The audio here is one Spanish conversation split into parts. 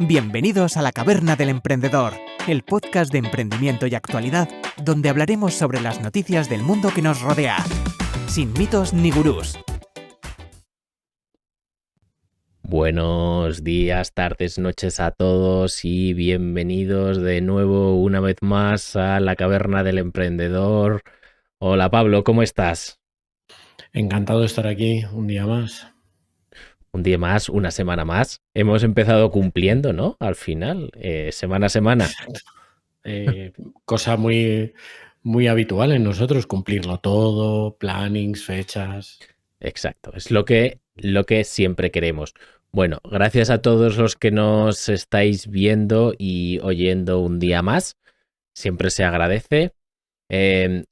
Bienvenidos a La Caverna del Emprendedor, el podcast de emprendimiento y actualidad, donde hablaremos sobre las noticias del mundo que nos rodea, sin mitos ni gurús. Buenos días, tardes, noches a todos y bienvenidos de nuevo una vez más a La Caverna del Emprendedor. Hola Pablo, ¿cómo estás? Encantado de estar aquí un día más. Un día más, una semana más. Hemos empezado cumpliendo, ¿no? Al final, semana a semana. Cosa muy habitual en nosotros, cumplirlo todo, plannings, fechas. Exacto, es lo que siempre queremos. Bueno, gracias a todos los que nos estáis viendo y oyendo un día más. Siempre se agradece.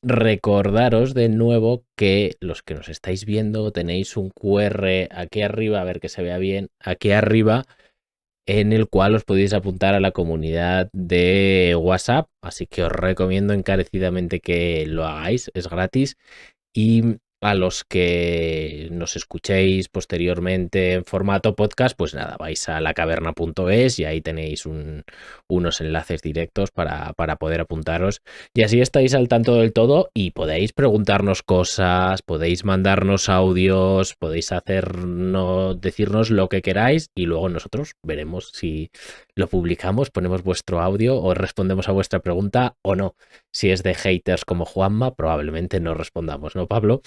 Recordaros de nuevo que los que nos estáis viendo tenéis un QR aquí arriba, a ver que se vea bien, aquí arriba, en el cual os podéis apuntar a la comunidad de WhatsApp, así que os recomiendo encarecidamente que lo hagáis, es gratis. Y a los que nos escuchéis posteriormente en formato podcast, pues nada, vais a lacaverna.es y ahí tenéis unos enlaces directos para poder apuntaros. Y así estáis al tanto del todo y podéis preguntarnos cosas, podéis mandarnos audios, podéis decirnos lo que queráis y luego nosotros veremos si lo publicamos, ponemos vuestro audio o respondemos a vuestra pregunta o no. Si es de haters como Juanma, probablemente no respondamos, ¿no, Pablo?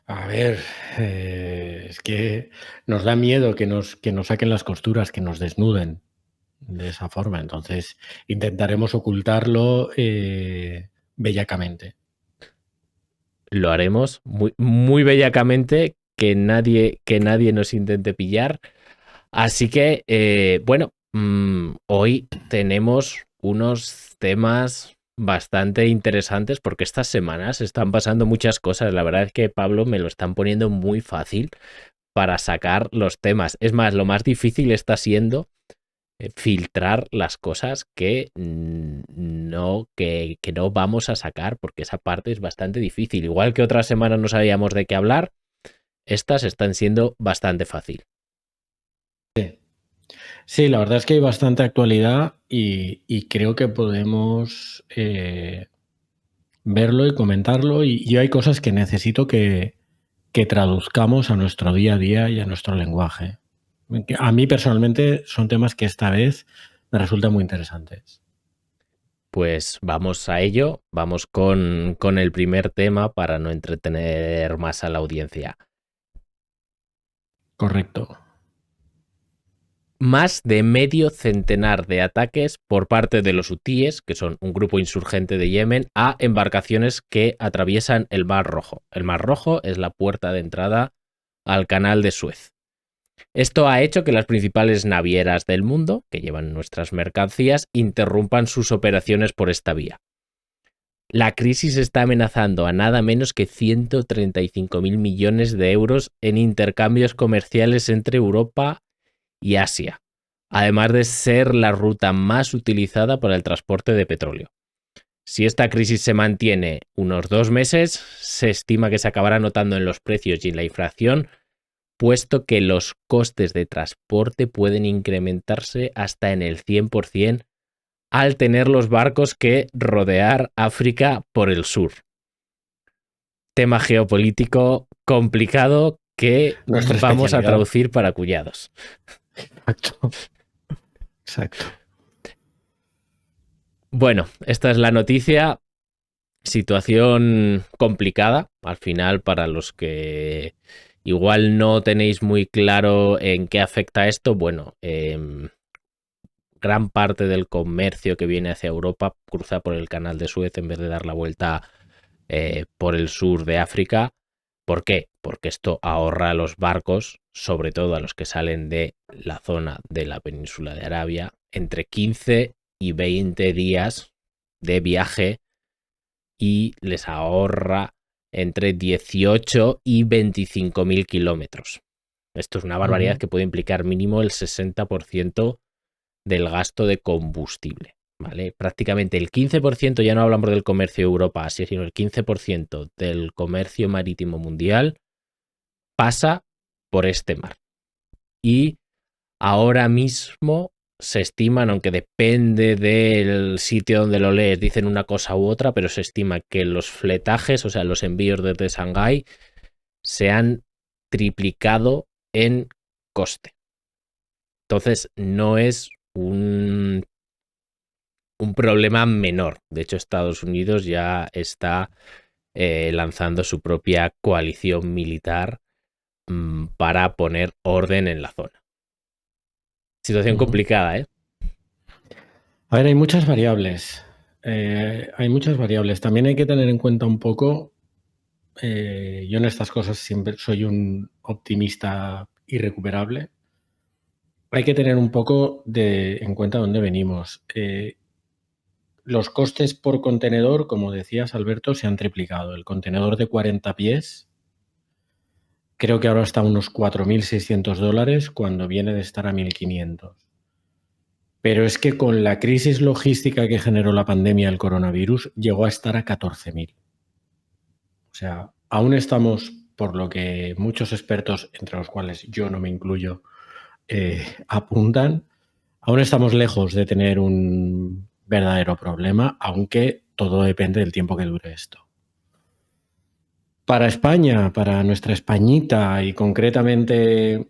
A ver, es que nos da miedo que nos saquen las costuras, que nos desnuden de esa forma. Entonces intentaremos ocultarlo bellacamente. Lo haremos muy, muy bellacamente, que nadie nos intente pillar. Así que, bueno, hoy tenemos unos temas bastante interesantes porque estas semanas están pasando muchas cosas. La verdad es que Pablo me lo están poniendo muy fácil para sacar los temas. Es más, lo más difícil está siendo filtrar las cosas que no vamos a sacar, porque esa parte es bastante difícil. Igual que otras semanas no sabíamos de qué hablar, estas están siendo bastante fácil. Sí, la verdad es que hay bastante actualidad y creo que podemos verlo y comentarlo. Y hay cosas que necesito que traduzcamos a nuestro día a día y a nuestro lenguaje. A mí personalmente son temas que esta vez me resultan muy interesantes. Pues vamos a ello, vamos con el primer tema para no entretener más a la audiencia. Correcto. Más de medio centenar de ataques por parte de los hutíes, que son un grupo insurgente de Yemen, a embarcaciones que atraviesan el Mar Rojo. El Mar Rojo es la puerta de entrada al Canal de Suez. Esto ha hecho que las principales navieras del mundo, que llevan nuestras mercancías, interrumpan sus operaciones por esta vía. La crisis está amenazando a nada menos que 135.000 millones de euros en intercambios comerciales entre Europa y Asia, además de ser la ruta más utilizada para el transporte de petróleo. Si esta crisis se mantiene unos 2 meses, se estima que se acabará notando en los precios y en la inflación, puesto que los costes de transporte pueden incrementarse hasta en el 100% al tener los barcos que rodear África por el sur. Tema geopolítico complicado que vamos a traducir para cuñados. Exacto. Bueno, esta es la noticia. Situación complicada, al final, para los que igual no tenéis muy claro en qué afecta esto. Bueno, gran parte del comercio que viene hacia Europa cruza por el Canal de Suez en vez de dar la vuelta por el sur de África. ¿Por qué? Porque esto ahorra a los barcos, sobre todo a los que salen de la zona de la península de Arabia, entre 15 y 20 días de viaje y les ahorra entre 18 y 25.000 kilómetros. Esto es una barbaridad que puede implicar mínimo el 60% del gasto de combustible. ¿Vale? Prácticamente el 15%, ya no hablamos del comercio Europa-Asia, sino el 15% del comercio marítimo mundial pasa por este mar. Y ahora mismo se estiman, aunque depende del sitio donde lo lees, dicen una cosa u otra, pero se estima que los fletajes, o sea, los envíos desde Shanghái, se han triplicado en coste. Entonces, no es un problema menor. De hecho, Estados Unidos ya está lanzando su propia coalición militar para poner orden en la zona. Situación complicada, ¿eh? A ver, hay muchas variables. También hay que tener en cuenta un poco, yo en estas cosas siempre soy un optimista irrecuperable. Hay que tener un poco en cuenta dónde venimos. Los costes por contenedor, como decías, Alberto, se han triplicado. El contenedor de 40 pies creo que ahora está a unos $4.600 cuando viene de estar a 1.500. Pero es que con la crisis logística que generó la pandemia del coronavirus llegó a estar a 14.000. O sea, aún estamos, por lo que muchos expertos, entre los cuales yo no me incluyo, apuntan, aún estamos lejos de tener un verdadero problema, aunque todo depende del tiempo que dure esto. Para España, para nuestra Españita y concretamente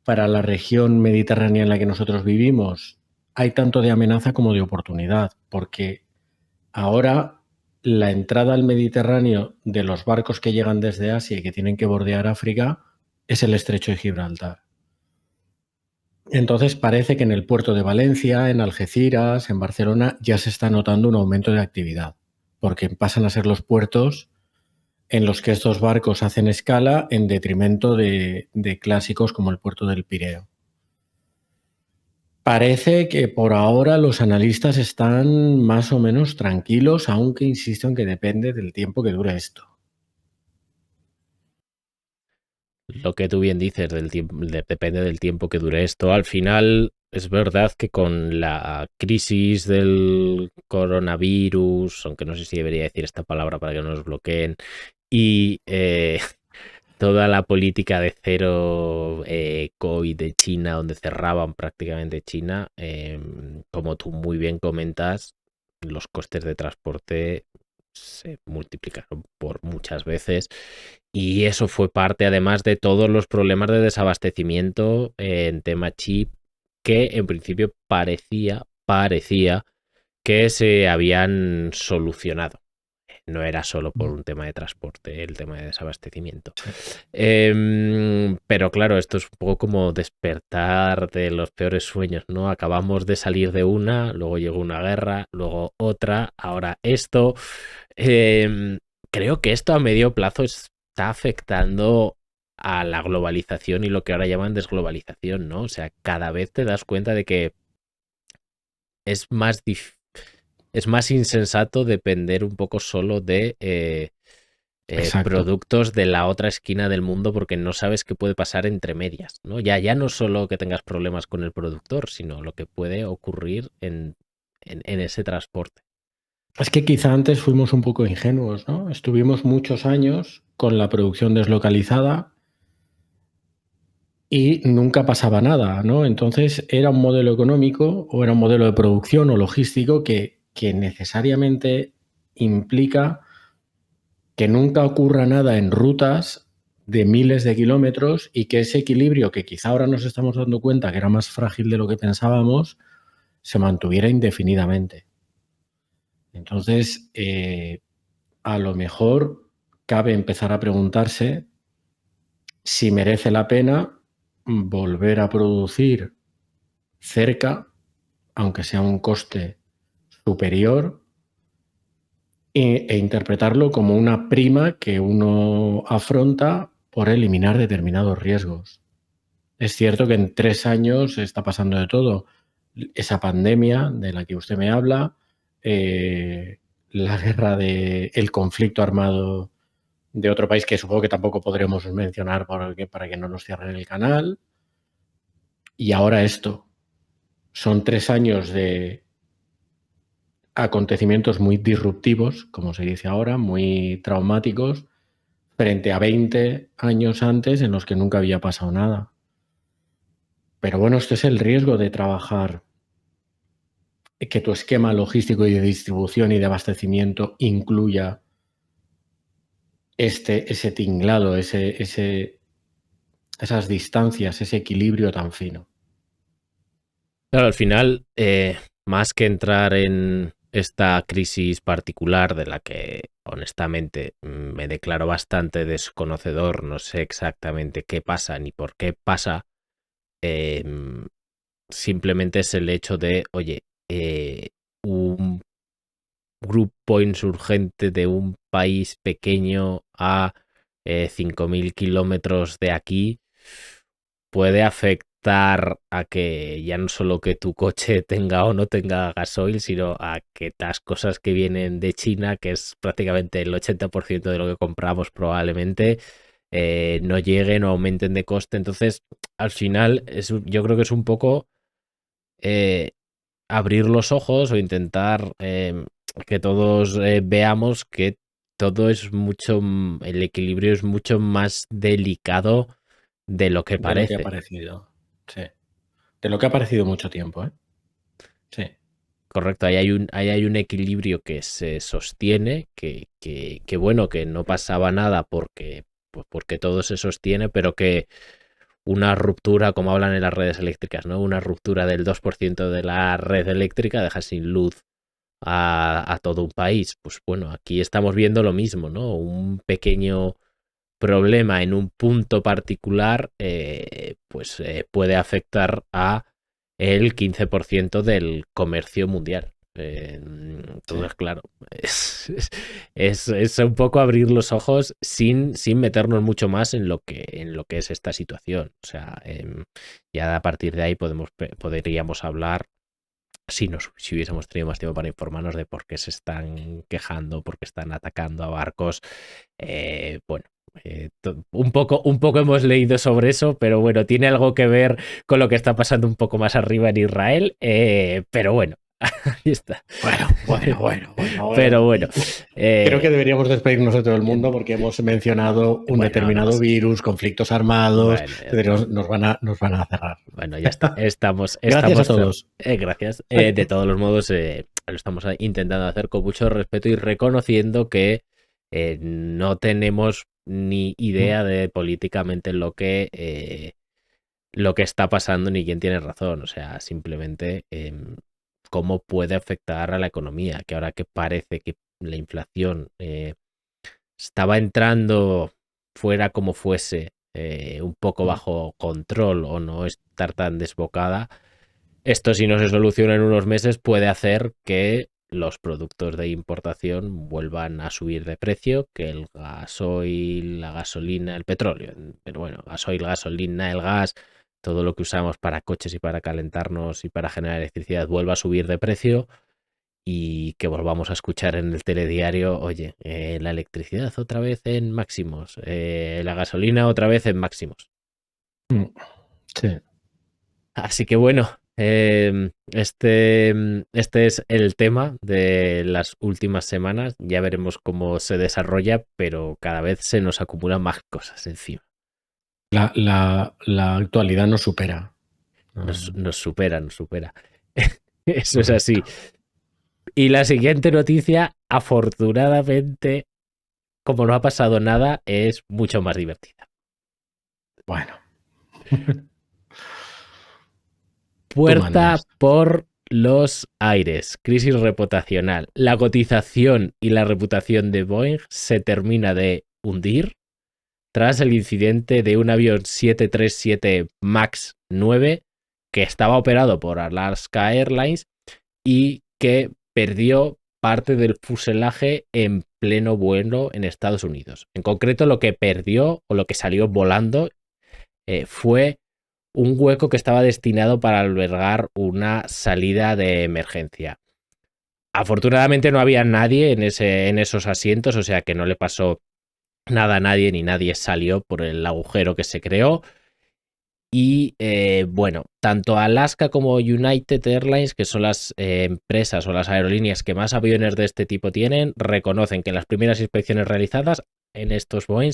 para la región mediterránea en la que nosotros vivimos, hay tanto de amenaza como de oportunidad, porque ahora la entrada al Mediterráneo de los barcos que llegan desde Asia y que tienen que bordear África es el estrecho de Gibraltar. Entonces parece que en el puerto de Valencia, en Algeciras, en Barcelona, ya se está notando un aumento de actividad, porque pasan a ser los puertos en los que estos barcos hacen escala en detrimento de clásicos como el puerto del Pireo. Parece que por ahora los analistas están más o menos tranquilos, aunque insisto en que depende del tiempo que dure esto. Lo que tú bien dices, depende del tiempo que dure esto. Al final, es verdad que con la crisis del coronavirus, aunque no sé si debería decir esta palabra para que no nos bloqueen, y toda la política de cero COVID de China, donde cerraban prácticamente China, como tú muy bien comentas, los costes de transporte se multiplicaron por muchas veces y eso fue parte además de todos los problemas de desabastecimiento en tema chip que en principio parecía que se habían solucionado. No era solo por un tema de transporte, el tema de desabastecimiento. Pero claro, esto es un poco como despertar de los peores sueños, ¿no? Acabamos de salir de una, luego llegó una guerra, luego otra, ahora esto. Creo que esto a medio plazo está afectando a la globalización y lo que ahora llaman desglobalización, ¿no? O sea, cada vez te das cuenta de que es más insensato depender un poco solo de productos de la otra esquina del mundo porque no sabes qué puede pasar entre medias, ¿no? Ya no solo que tengas problemas con el productor, sino lo que puede ocurrir en ese transporte. Es que quizá antes fuimos un poco ingenuos, ¿no? Estuvimos muchos años con la producción deslocalizada y nunca pasaba nada, ¿no? Entonces era un modelo económico o era un modelo de producción o logístico que necesariamente implica que nunca ocurra nada en rutas de miles de kilómetros y que ese equilibrio, que quizá ahora nos estamos dando cuenta que era más frágil de lo que pensábamos, se mantuviera indefinidamente. Entonces, a lo mejor cabe empezar a preguntarse si merece la pena volver a producir cerca, aunque sea un coste superior, e interpretarlo como una prima que uno afronta por eliminar determinados riesgos. Es cierto que en 3 años está pasando de todo. Esa pandemia de la que usted me habla, la guerra el conflicto armado de otro país que supongo que tampoco podremos mencionar para que no nos cierren el canal. Y ahora esto. Son 3 años de acontecimientos muy disruptivos, como se dice ahora, muy traumáticos, frente a 20 años antes en los que nunca había pasado nada. Pero bueno, este es el riesgo de trabajar que tu esquema logístico y de distribución y de abastecimiento incluya ese tinglado, esas distancias, ese equilibrio tan fino. Claro, al final, más que entrar en esta crisis particular de la que honestamente me declaro bastante desconocedor, no sé exactamente qué pasa ni por qué pasa, simplemente es el hecho de, oye, un grupo insurgente de un país pequeño a 5.000 kilómetros de aquí puede afectar a que ya no solo que tu coche tenga o no tenga gasoil, sino a que las cosas que vienen de China, que es prácticamente el 80% de lo que compramos probablemente, no lleguen o aumenten de coste. Entonces, al final, yo creo que es un poco abrir los ojos o intentar que todos veamos que todo es mucho, el equilibrio es mucho más delicado de lo que De lo que ha parece. parecido, sí. De lo que ha parecido mucho tiempo, ¿eh? Sí. Correcto, ahí hay un equilibrio que se sostiene, que bueno, que no pasaba nada porque todo se sostiene, pero que una ruptura, como hablan en las redes eléctricas, ¿no? Una ruptura del 2% de la red eléctrica deja sin luz a todo un país. Pues bueno, aquí estamos viendo lo mismo, ¿no? Un pequeño problema en un punto particular, puede afectar a el 15% del comercio mundial. Entonces, Sí. claro, es un poco abrir los ojos sin meternos mucho más en lo que es esta situación. O sea, ya a partir de ahí podríamos hablar, si hubiésemos tenido más tiempo para informarnos de por qué se están quejando, por qué están atacando a barcos. Bueno, un poco hemos leído sobre eso, pero bueno, tiene algo que ver con lo que está pasando un poco más arriba en Israel, pero bueno, ahí está. Bueno. Pero bueno. Creo que deberíamos despedirnos de todo el mundo porque hemos mencionado un determinado virus, conflictos armados, Bueno, nos van a cerrar. Bueno, ya está. Gracias a todos. Gracias. De todos los modos, lo estamos intentando hacer con mucho respeto y reconociendo que no tenemos ni idea de políticamente lo que está pasando ni quién tiene razón. O sea, simplemente cómo puede afectar a la economía, que ahora que parece que la inflación estaba entrando, fuera como fuese, un poco bajo control o no estar tan desbocada, esto, si no se soluciona en unos meses, puede hacer que los productos de importación vuelvan a subir de precio, que el gasoil, la gasolina, el petróleo, pero bueno, gasoil, gasolina, el gas, todo lo que usamos para coches y para calentarnos y para generar electricidad vuelva a subir de precio, y que volvamos a escuchar en el telediario, oye, la electricidad otra vez en máximos, la gasolina otra vez en máximos. Sí. Así que bueno, este es el tema de las últimas semanas. Ya veremos cómo se desarrolla, pero cada vez se nos acumulan más cosas encima. La actualidad nos supera. Nos supera. Eso es así. Y la siguiente noticia, afortunadamente, como no ha pasado nada, es mucho más divertida. Bueno. Puerta por los aires. Crisis reputacional. La cotización y la reputación de Boeing se termina de hundir tras el incidente de un avión 737 MAX 9 que estaba operado por Alaska Airlines y que perdió parte del fuselaje en pleno vuelo en Estados Unidos. En concreto, lo que perdió o lo que salió volando fue un hueco que estaba destinado para albergar una salida de emergencia. Afortunadamente no había nadie en esos asientos, o sea que no le pasó nada a nadie ni nadie salió por el agujero que se creó. Y bueno, tanto Alaska como United Airlines, que son las empresas o las aerolíneas que más aviones de este tipo tienen, reconocen que en las primeras inspecciones realizadas en estos Boeing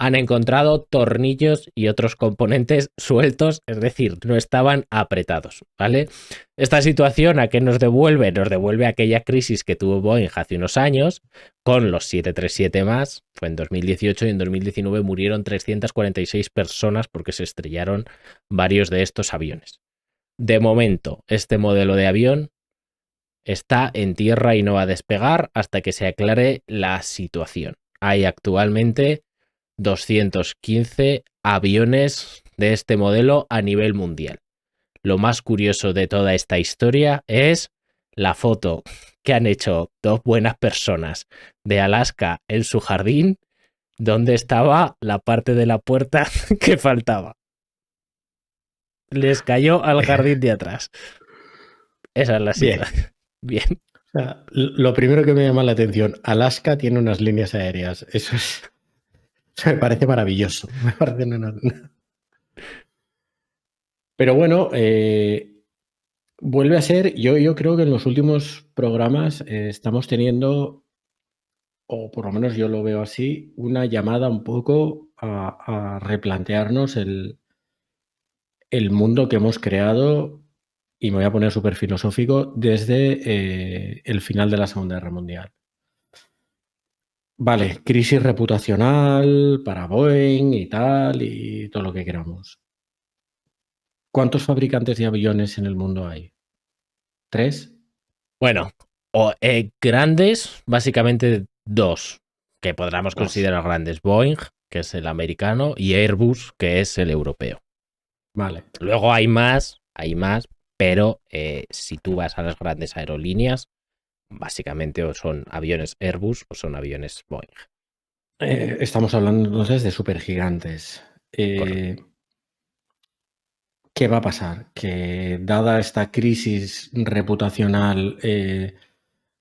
han encontrado tornillos y otros componentes sueltos, es decir, no estaban apretados, ¿vale? Esta situación, ¿a qué nos devuelve? Nos devuelve a aquella crisis que tuvo Boeing hace unos años con los 737 más, fue en 2018 y en 2019 murieron 346 personas porque se estrellaron varios de estos aviones. De momento, este modelo de avión está en tierra y no va a despegar hasta que se aclare la situación. Hay actualmente 215 aviones de este modelo a nivel mundial. Lo más curioso de toda esta historia es la foto que han hecho dos buenas personas de Alaska en su jardín, donde estaba la parte de la puerta que faltaba. Les cayó al jardín de atrás. Esa es la situación. Bien. O sea, lo primero que me llama la atención, Alaska tiene unas líneas aéreas. Eso me parece maravilloso. Me parece Pero bueno, vuelve a ser, yo creo que en los últimos programas estamos teniendo, o por lo menos yo lo veo así, una llamada un poco a replantearnos el mundo que hemos creado, y me voy a poner súper filosófico, desde el final de la Segunda Guerra Mundial. Vale, crisis reputacional para Boeing y tal, y todo lo que queramos. ¿Cuántos fabricantes de aviones en el mundo hay? ¿3? Bueno, grandes, básicamente dos, que podríamos considerar grandes. Boeing, que es el americano, y Airbus, que es el europeo. Vale. Luego hay más, pero si tú vas a las grandes aerolíneas, básicamente o son aviones Airbus o son aviones Boeing. Estamos hablando entonces de supergigantes. ¿Qué va a pasar? Que dada esta crisis reputacional,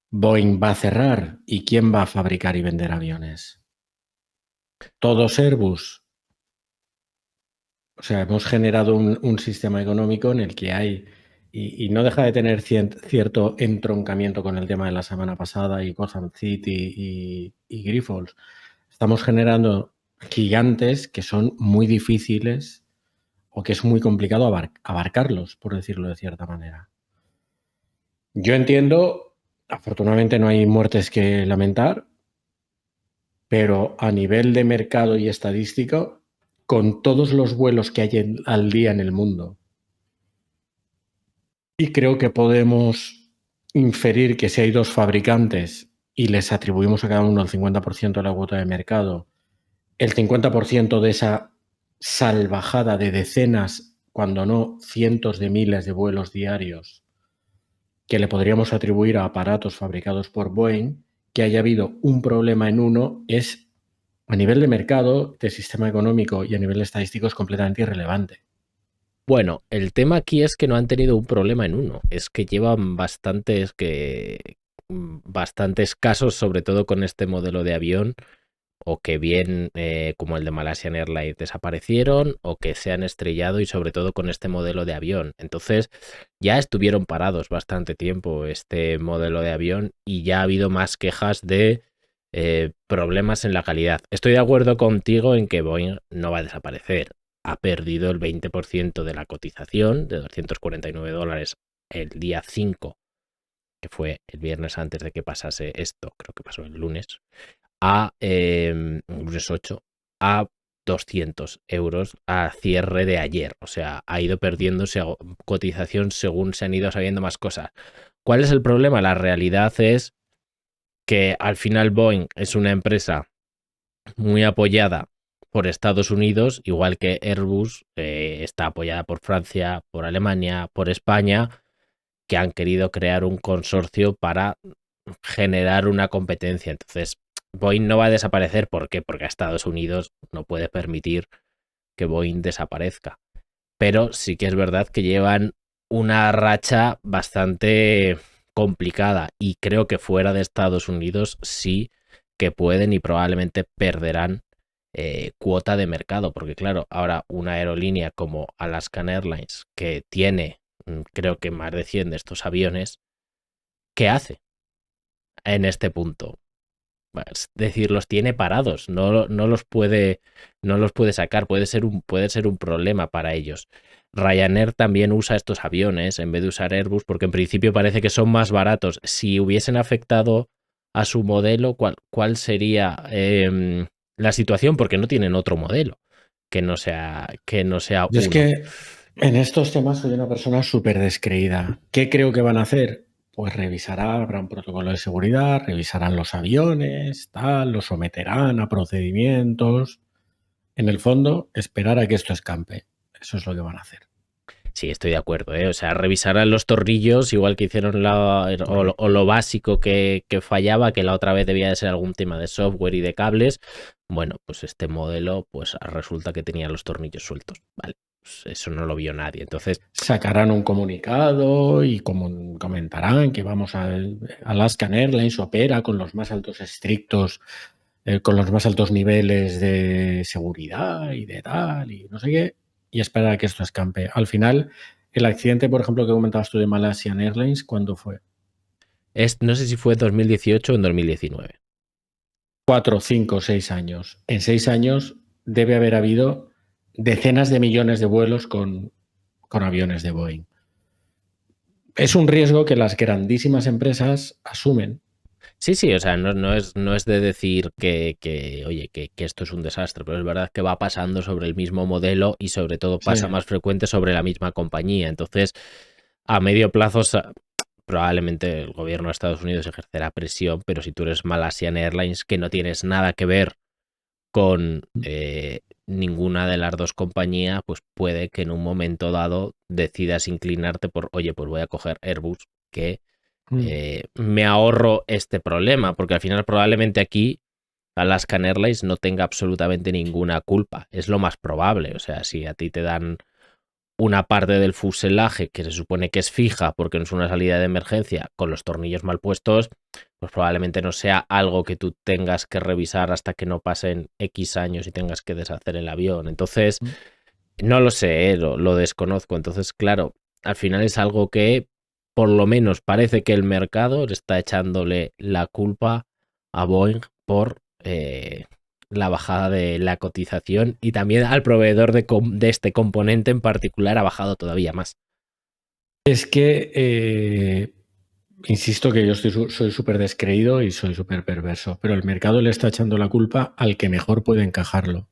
Boeing va a cerrar. ¿Y quién va a fabricar y vender aviones? ¿Todos Airbus? O sea, hemos generado un sistema económico en el que hay, y no deja de tener cierto entroncamiento con el tema de la semana pasada y Gotham City y Grifols. Estamos generando gigantes que son muy difíciles o que es muy complicado abarcarlos, por decirlo de cierta manera. Yo entiendo, afortunadamente no hay muertes que lamentar, pero a nivel de mercado y estadístico, con todos los vuelos que hay al día en el mundo, y creo que podemos inferir que si hay dos fabricantes y les atribuimos a cada uno el 50% de la cuota de mercado, el 50% de esa salvajada de decenas, cuando no cientos de miles de vuelos diarios que le podríamos atribuir a aparatos fabricados por Boeing, que haya habido un problema en uno, es a nivel de mercado, de sistema económico y a nivel estadístico es completamente irrelevante. Bueno, el tema aquí es que no han tenido un problema en uno, es que llevan bastantes casos, sobre todo con este modelo de avión, o que bien como el de Malaysian Airlines desaparecieron o que se han estrellado, y sobre todo con este modelo de avión. Entonces ya estuvieron parados bastante tiempo este modelo de avión y ya ha habido más quejas de problemas en la calidad. Estoy de acuerdo contigo en que Boeing no va a desaparecer. Ha perdido el 20% de la cotización de $249 el día 5, que fue el viernes antes de que pasase esto, creo que pasó el lunes, a lunes 8, a 200 euros a cierre de ayer. O sea, ha ido perdiendo cotización según se han ido sabiendo más cosas. ¿Cuál es el problema? La realidad es que al final Boeing es una empresa muy apoyada por Estados Unidos, igual que Airbus está apoyada por Francia, por Alemania, por España, que han querido crear un consorcio para generar una competencia. Entonces, Boeing no va a desaparecer. ¿Por qué? Porque a Estados Unidos no puede permitir que Boeing desaparezca. Pero sí que es verdad que llevan una racha bastante complicada y creo que fuera de Estados Unidos sí que pueden y probablemente perderán cuota de mercado, porque claro, ahora una aerolínea como Alaska Airlines, que tiene creo que más de 100 de estos aviones, ¿qué hace en este punto? Es decir, los tiene parados, no los puede sacar, puede ser un problema para ellos. Ryanair también usa estos aviones en vez de usar Airbus, porque en principio parece que son más baratos. Si hubiesen afectado a su modelo, ¿cuál sería la situación? Porque no tienen otro modelo que no sea Yo es uno. que en estos temas soy una persona súper descreída. ¿Qué creo que van a hacer? Pues habrá un protocolo de seguridad, revisarán los aviones, tal, los someterán a procedimientos. En el fondo, esperar a que esto escampe. Eso es lo que van a hacer. Sí, estoy de acuerdo, ¿eh? O sea, revisarán los tornillos, igual que hicieron lo básico que fallaba, que la otra vez debía de ser algún tema de software y de cables. Bueno, pues este modelo, pues resulta que tenía los tornillos sueltos. Vale, pues eso no lo vio nadie. Entonces, sacarán un comunicado y comentarán que Alaska Airlines opera con los más altos estrictos, con los más altos niveles de seguridad y de tal, y no sé qué, y esperar a que esto escampe. Al final, el accidente, por ejemplo, que comentabas tú de Malaysia Airlines, ¿cuándo fue? no sé si fue en 2018 o en 2019. 4, 5, 6 años. En 6 años debe haber habido decenas de millones de vuelos con aviones de Boeing. Es un riesgo que las grandísimas empresas asumen. Sí, o sea, no es de decir que esto es un desastre, pero es verdad que va pasando sobre el mismo modelo y sobre todo pasa más frecuente sobre la misma compañía. Entonces, a medio plazo probablemente el gobierno de Estados Unidos ejercerá presión, pero si tú eres Malaysian Airlines, que no tienes nada que ver con ninguna de las dos compañías, pues puede que en un momento dado decidas inclinarte por, oye, pues voy a coger Airbus, que me ahorro este problema, porque al final probablemente aquí Alaska Airlines no tenga absolutamente ninguna culpa, es lo más probable. O sea, si a ti te dan una parte del fuselaje que se supone que es fija porque no es una salida de emergencia con los tornillos mal puestos, pues probablemente no sea algo que tú tengas que revisar hasta que no pasen X años y tengas que deshacer el avión. Entonces, no lo sé, lo desconozco. Entonces, claro, al final es algo que por lo menos parece que el mercado le está echándole la culpa a Boeing por la bajada de la cotización, y también al proveedor de este componente en particular ha bajado todavía más. Es que, insisto que yo soy súper descreído y soy súper perverso, pero el mercado le está echando la culpa al que mejor puede encajarlo.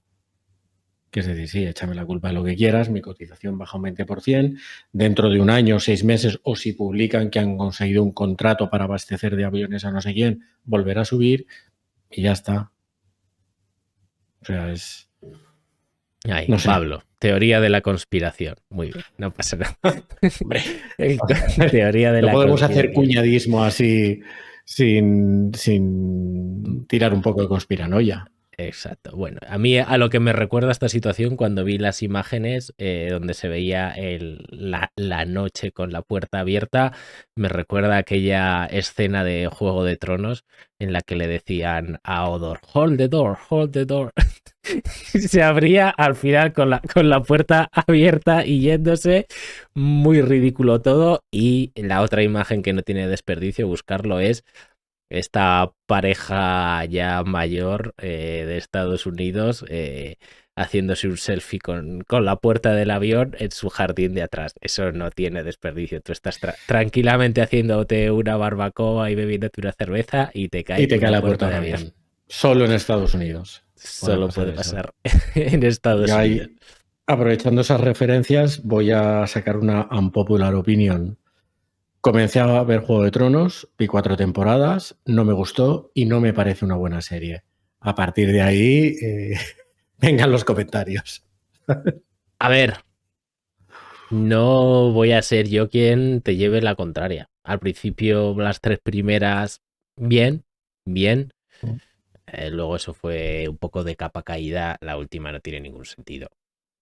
Que es decir, sí, échame la culpa de lo que quieras, mi cotización baja un 20%, dentro de un año, 6 meses, o si publican que han conseguido un contrato para abastecer de aviones a no sé quién, volverá a subir y ya está. O sea, es... Ay, no sé. Pablo, teoría de la conspiración. Muy bien, no pasa nada. Hombre, teoría de no la podemos conspiración. hacer cuñadismo así sin tirar un poco de conspiranoia. Exacto. Bueno, a mí a lo que me recuerda esta situación cuando vi las imágenes donde se veía la noche con la puerta abierta, me recuerda aquella escena de Juego de Tronos en la que le decían a Hodor, hold the door, hold the door. Se abría al final con la puerta abierta y yéndose, muy ridículo todo. Y la otra imagen que no tiene desperdicio buscarlo es esta pareja ya mayor de Estados Unidos haciéndose un selfie con la puerta del avión en su jardín de atrás. Eso no tiene desperdicio. Tú estás tranquilamente haciéndote una barbacoa y bebiéndote una cerveza y te cae la puerta del avión. Solo en Estados Unidos. Solo puede pasar en Estados Unidos. Aprovechando esas referencias, voy a sacar una unpopular opinion. Comencé a ver Juego de Tronos, vi 4 temporadas, no me gustó y no me parece una buena serie. A partir de ahí, vengan los comentarios. A ver, no voy a ser yo quien te lleve la contraria. Al principio, las 3 primeras, bien. Luego eso fue un poco de capa caída. La última no tiene ningún sentido.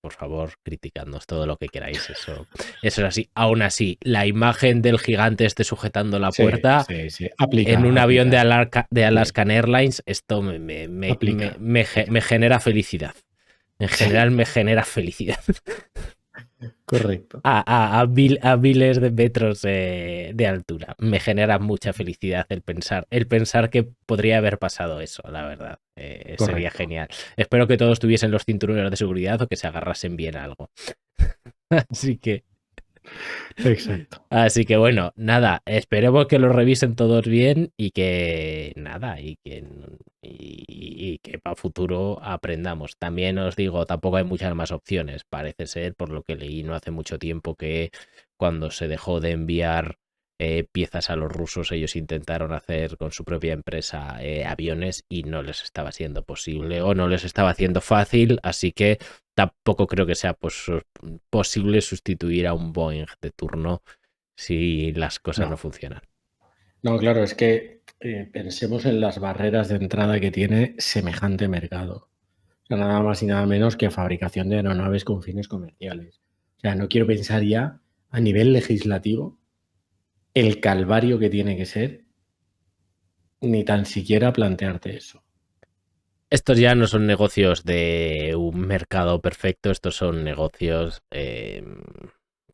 Por favor, criticadnos todo lo que queráis. Eso es así. Aún así, la imagen del gigante sujetando la puerta en un avión de Alaska Airlines, esto me genera felicidad. En general me genera felicidad. Correcto. a miles de metros de altura. Me genera mucha felicidad el pensar que podría haber pasado eso, la verdad. Sería Correcto. genial. Espero que todos tuviesen los cinturones de seguridad o que se agarrasen bien a algo. Así que, Exacto. así que bueno, nada, esperemos que lo revisen todos bien y que nada, y que para futuro aprendamos. También os digo, tampoco hay muchas más opciones. Parece ser, por lo que leí no hace mucho tiempo, que cuando se dejó de enviar piezas a los rusos, ellos intentaron hacer con su propia empresa aviones y no les estaba siendo posible o no les estaba haciendo fácil, así que tampoco creo que sea posible sustituir a un Boeing de turno si las cosas no No. funcionan. No, claro, es que pensemos en las barreras de entrada que tiene semejante mercado. O sea, nada más y nada menos que fabricación de aeronaves con fines comerciales. O sea, no quiero pensar ya a nivel legislativo el calvario que tiene que ser, ni tan siquiera plantearte eso. Estos ya no son negocios de un mercado perfecto, estos son negocios,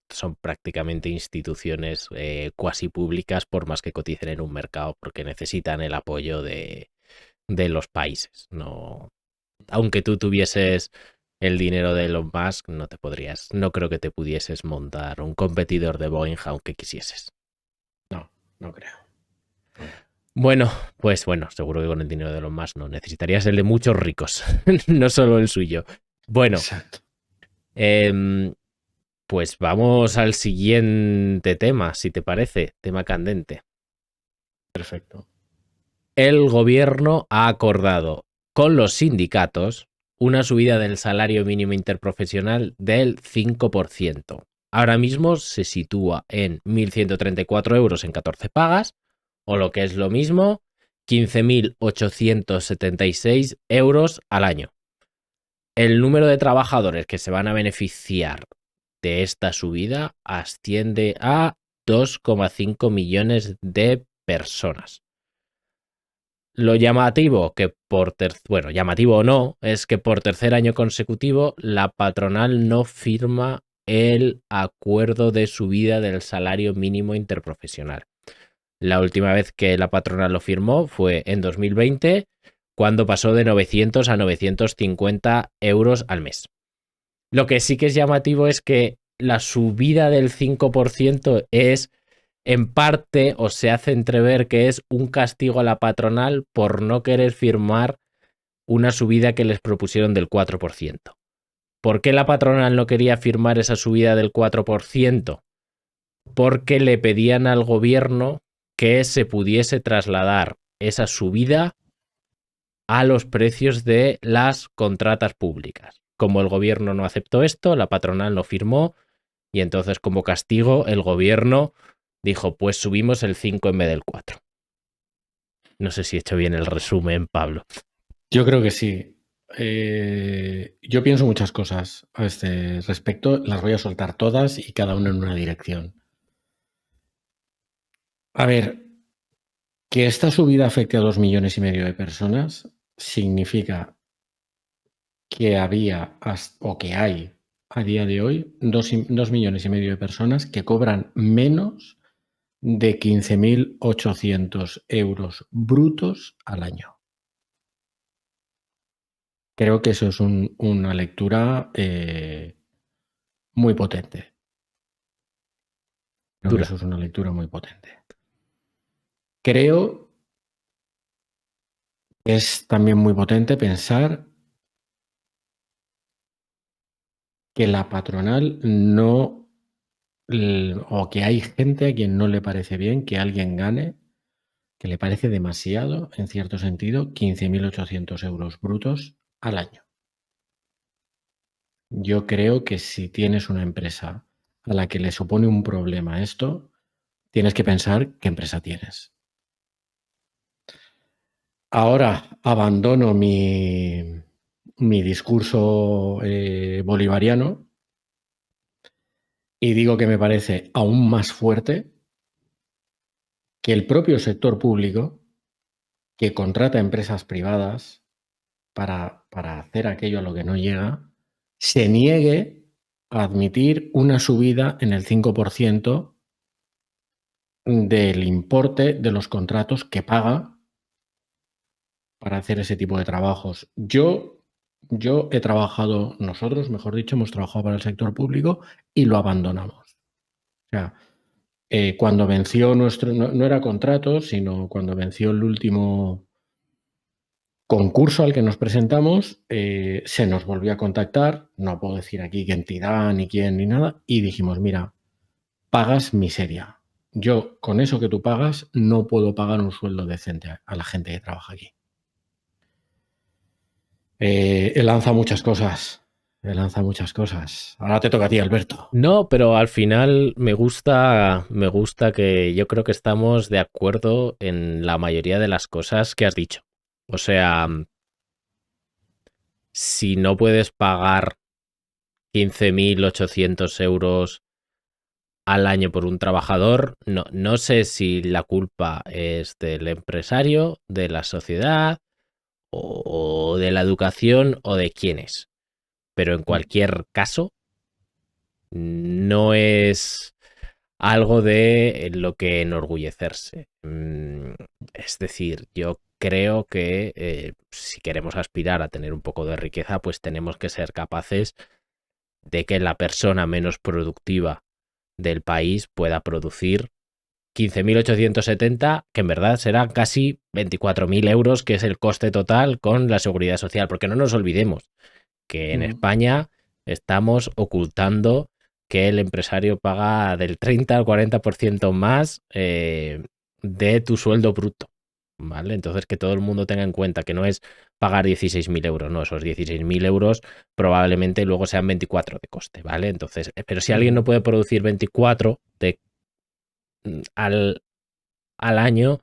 son prácticamente instituciones cuasi públicas, por más que coticen en un mercado, porque necesitan el apoyo de los países. No, aunque tú tuvieses el dinero de Elon Musk, no creo que te pudieses montar un competidor de Boeing aunque quisieses. No, no creo. Bueno, pues bueno, seguro que con el dinero de Elon Musk no necesitarías el de muchos ricos, no solo el suyo. Bueno, Exacto. pues vamos al siguiente tema, si te parece, tema candente. Perfecto. El gobierno ha acordado con los sindicatos una subida del salario mínimo interprofesional del 5%. Ahora mismo se sitúa en 1.134 euros en 14 pagas, o lo que es lo mismo, 15.876 euros al año. El número de trabajadores que se van a beneficiar de esta subida asciende a 2,5 millones de personas. Lo llamativo llamativo o no, es que por tercer año consecutivo la patronal no firma el acuerdo de subida del salario mínimo interprofesional. La última vez que la patronal lo firmó fue en 2020, cuando pasó de 900 a 950 euros al mes. Lo que sí que es llamativo es que la subida del 5% es, en parte, o se hace entrever que es un castigo a la patronal por no querer firmar una subida que les propusieron del 4%. ¿Por qué la patronal no quería firmar esa subida del 4%? Porque le pedían al gobierno que se pudiese trasladar esa subida a los precios de las contratas públicas. Como el gobierno no aceptó esto, la patronal no firmó y entonces como castigo el gobierno dijo, pues subimos el 5 en vez del 4. No sé si he hecho bien el resumen, Pablo. Yo creo que sí. Yo pienso muchas cosas a este respecto. Las voy a soltar todas y cada una en una dirección. A ver, que esta subida afecte a 2,5 millones de personas significa que había o que hay a día de hoy 2,5 millones de personas que cobran menos de 15.800 euros brutos al año. Creo que eso es una lectura muy potente. Creo que Dura. eso es una lectura muy potente. Creo que es también muy potente pensar que la patronal no, o que hay gente a quien no le parece bien que alguien gane, que le parece demasiado, en cierto sentido, 15.800 euros brutos al año. Yo creo que si tienes una empresa a la que le supone un problema esto, tienes que pensar qué empresa tienes. Ahora abandono mi discurso bolivariano y digo que me parece aún más fuerte que el propio sector público, que contrata empresas privadas para hacer aquello a lo que no llega, se niegue admitir una subida en el 5% del importe de los contratos que paga para hacer ese tipo de trabajos. Yo he trabajado, nosotros, mejor dicho, hemos trabajado para el sector público y lo abandonamos. O sea, cuando venció nuestro, no era contrato, sino cuando venció el último concurso al que nos presentamos, se nos volvió a contactar, no puedo decir aquí qué entidad, ni quién, ni nada, y dijimos, mira, pagas miseria. Yo, con eso que tú pagas, no puedo pagar un sueldo decente a la gente que trabaja aquí. Él lanza muchas cosas. Ahora te toca a ti, Alberto. No, pero al final me gusta que yo creo que estamos de acuerdo en la mayoría de las cosas que has dicho. O sea, si no puedes pagar 15.800 euros al año por un trabajador, no sé si la culpa es del empresario, de la sociedad o de la educación o de quién es. Pero en cualquier caso, no es algo de lo que enorgullecerse. Es decir, yo creo que si queremos aspirar a tener un poco de riqueza, pues tenemos que ser capaces de que la persona menos productiva del país pueda producir 15.870, que en verdad serán casi 24.000 euros, que es el coste total con la seguridad social. Porque no nos olvidemos que en España estamos ocultando que el empresario paga del 30 al 40% más de tu sueldo bruto. ¿Vale? Entonces, que todo el mundo tenga en cuenta que no es pagar 16.000 euros, no, esos 16.000 euros probablemente luego sean 24 de coste, ¿vale? Entonces, pero si alguien no puede producir 24 al año,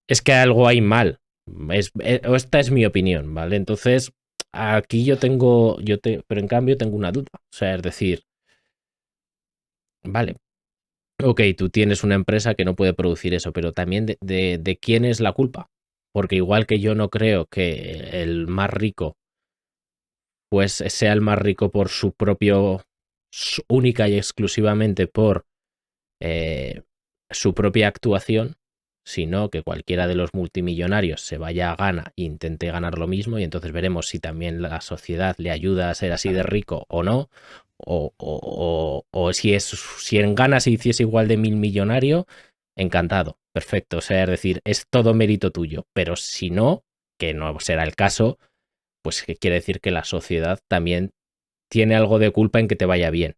es que algo hay mal. Esta es mi opinión, ¿vale? Entonces, aquí pero en cambio tengo una duda. O sea, es decir, vale, ok, tú tienes una empresa que no puede producir eso, pero también de quién es la culpa. Porque igual que yo no creo que el más rico pues sea el más rico por su propio, única y exclusivamente por su propia actuación, sino que cualquiera de los multimillonarios se vaya a Ghana e intente ganar lo mismo, y entonces veremos si también la sociedad le ayuda a ser así de rico o no, o si en Ghana se hiciese igual de millonario, encantado, perfecto, o sea, es decir, es todo mérito tuyo, pero si no, que no será el caso, pues que quiere decir que la sociedad también tiene algo de culpa en que te vaya bien.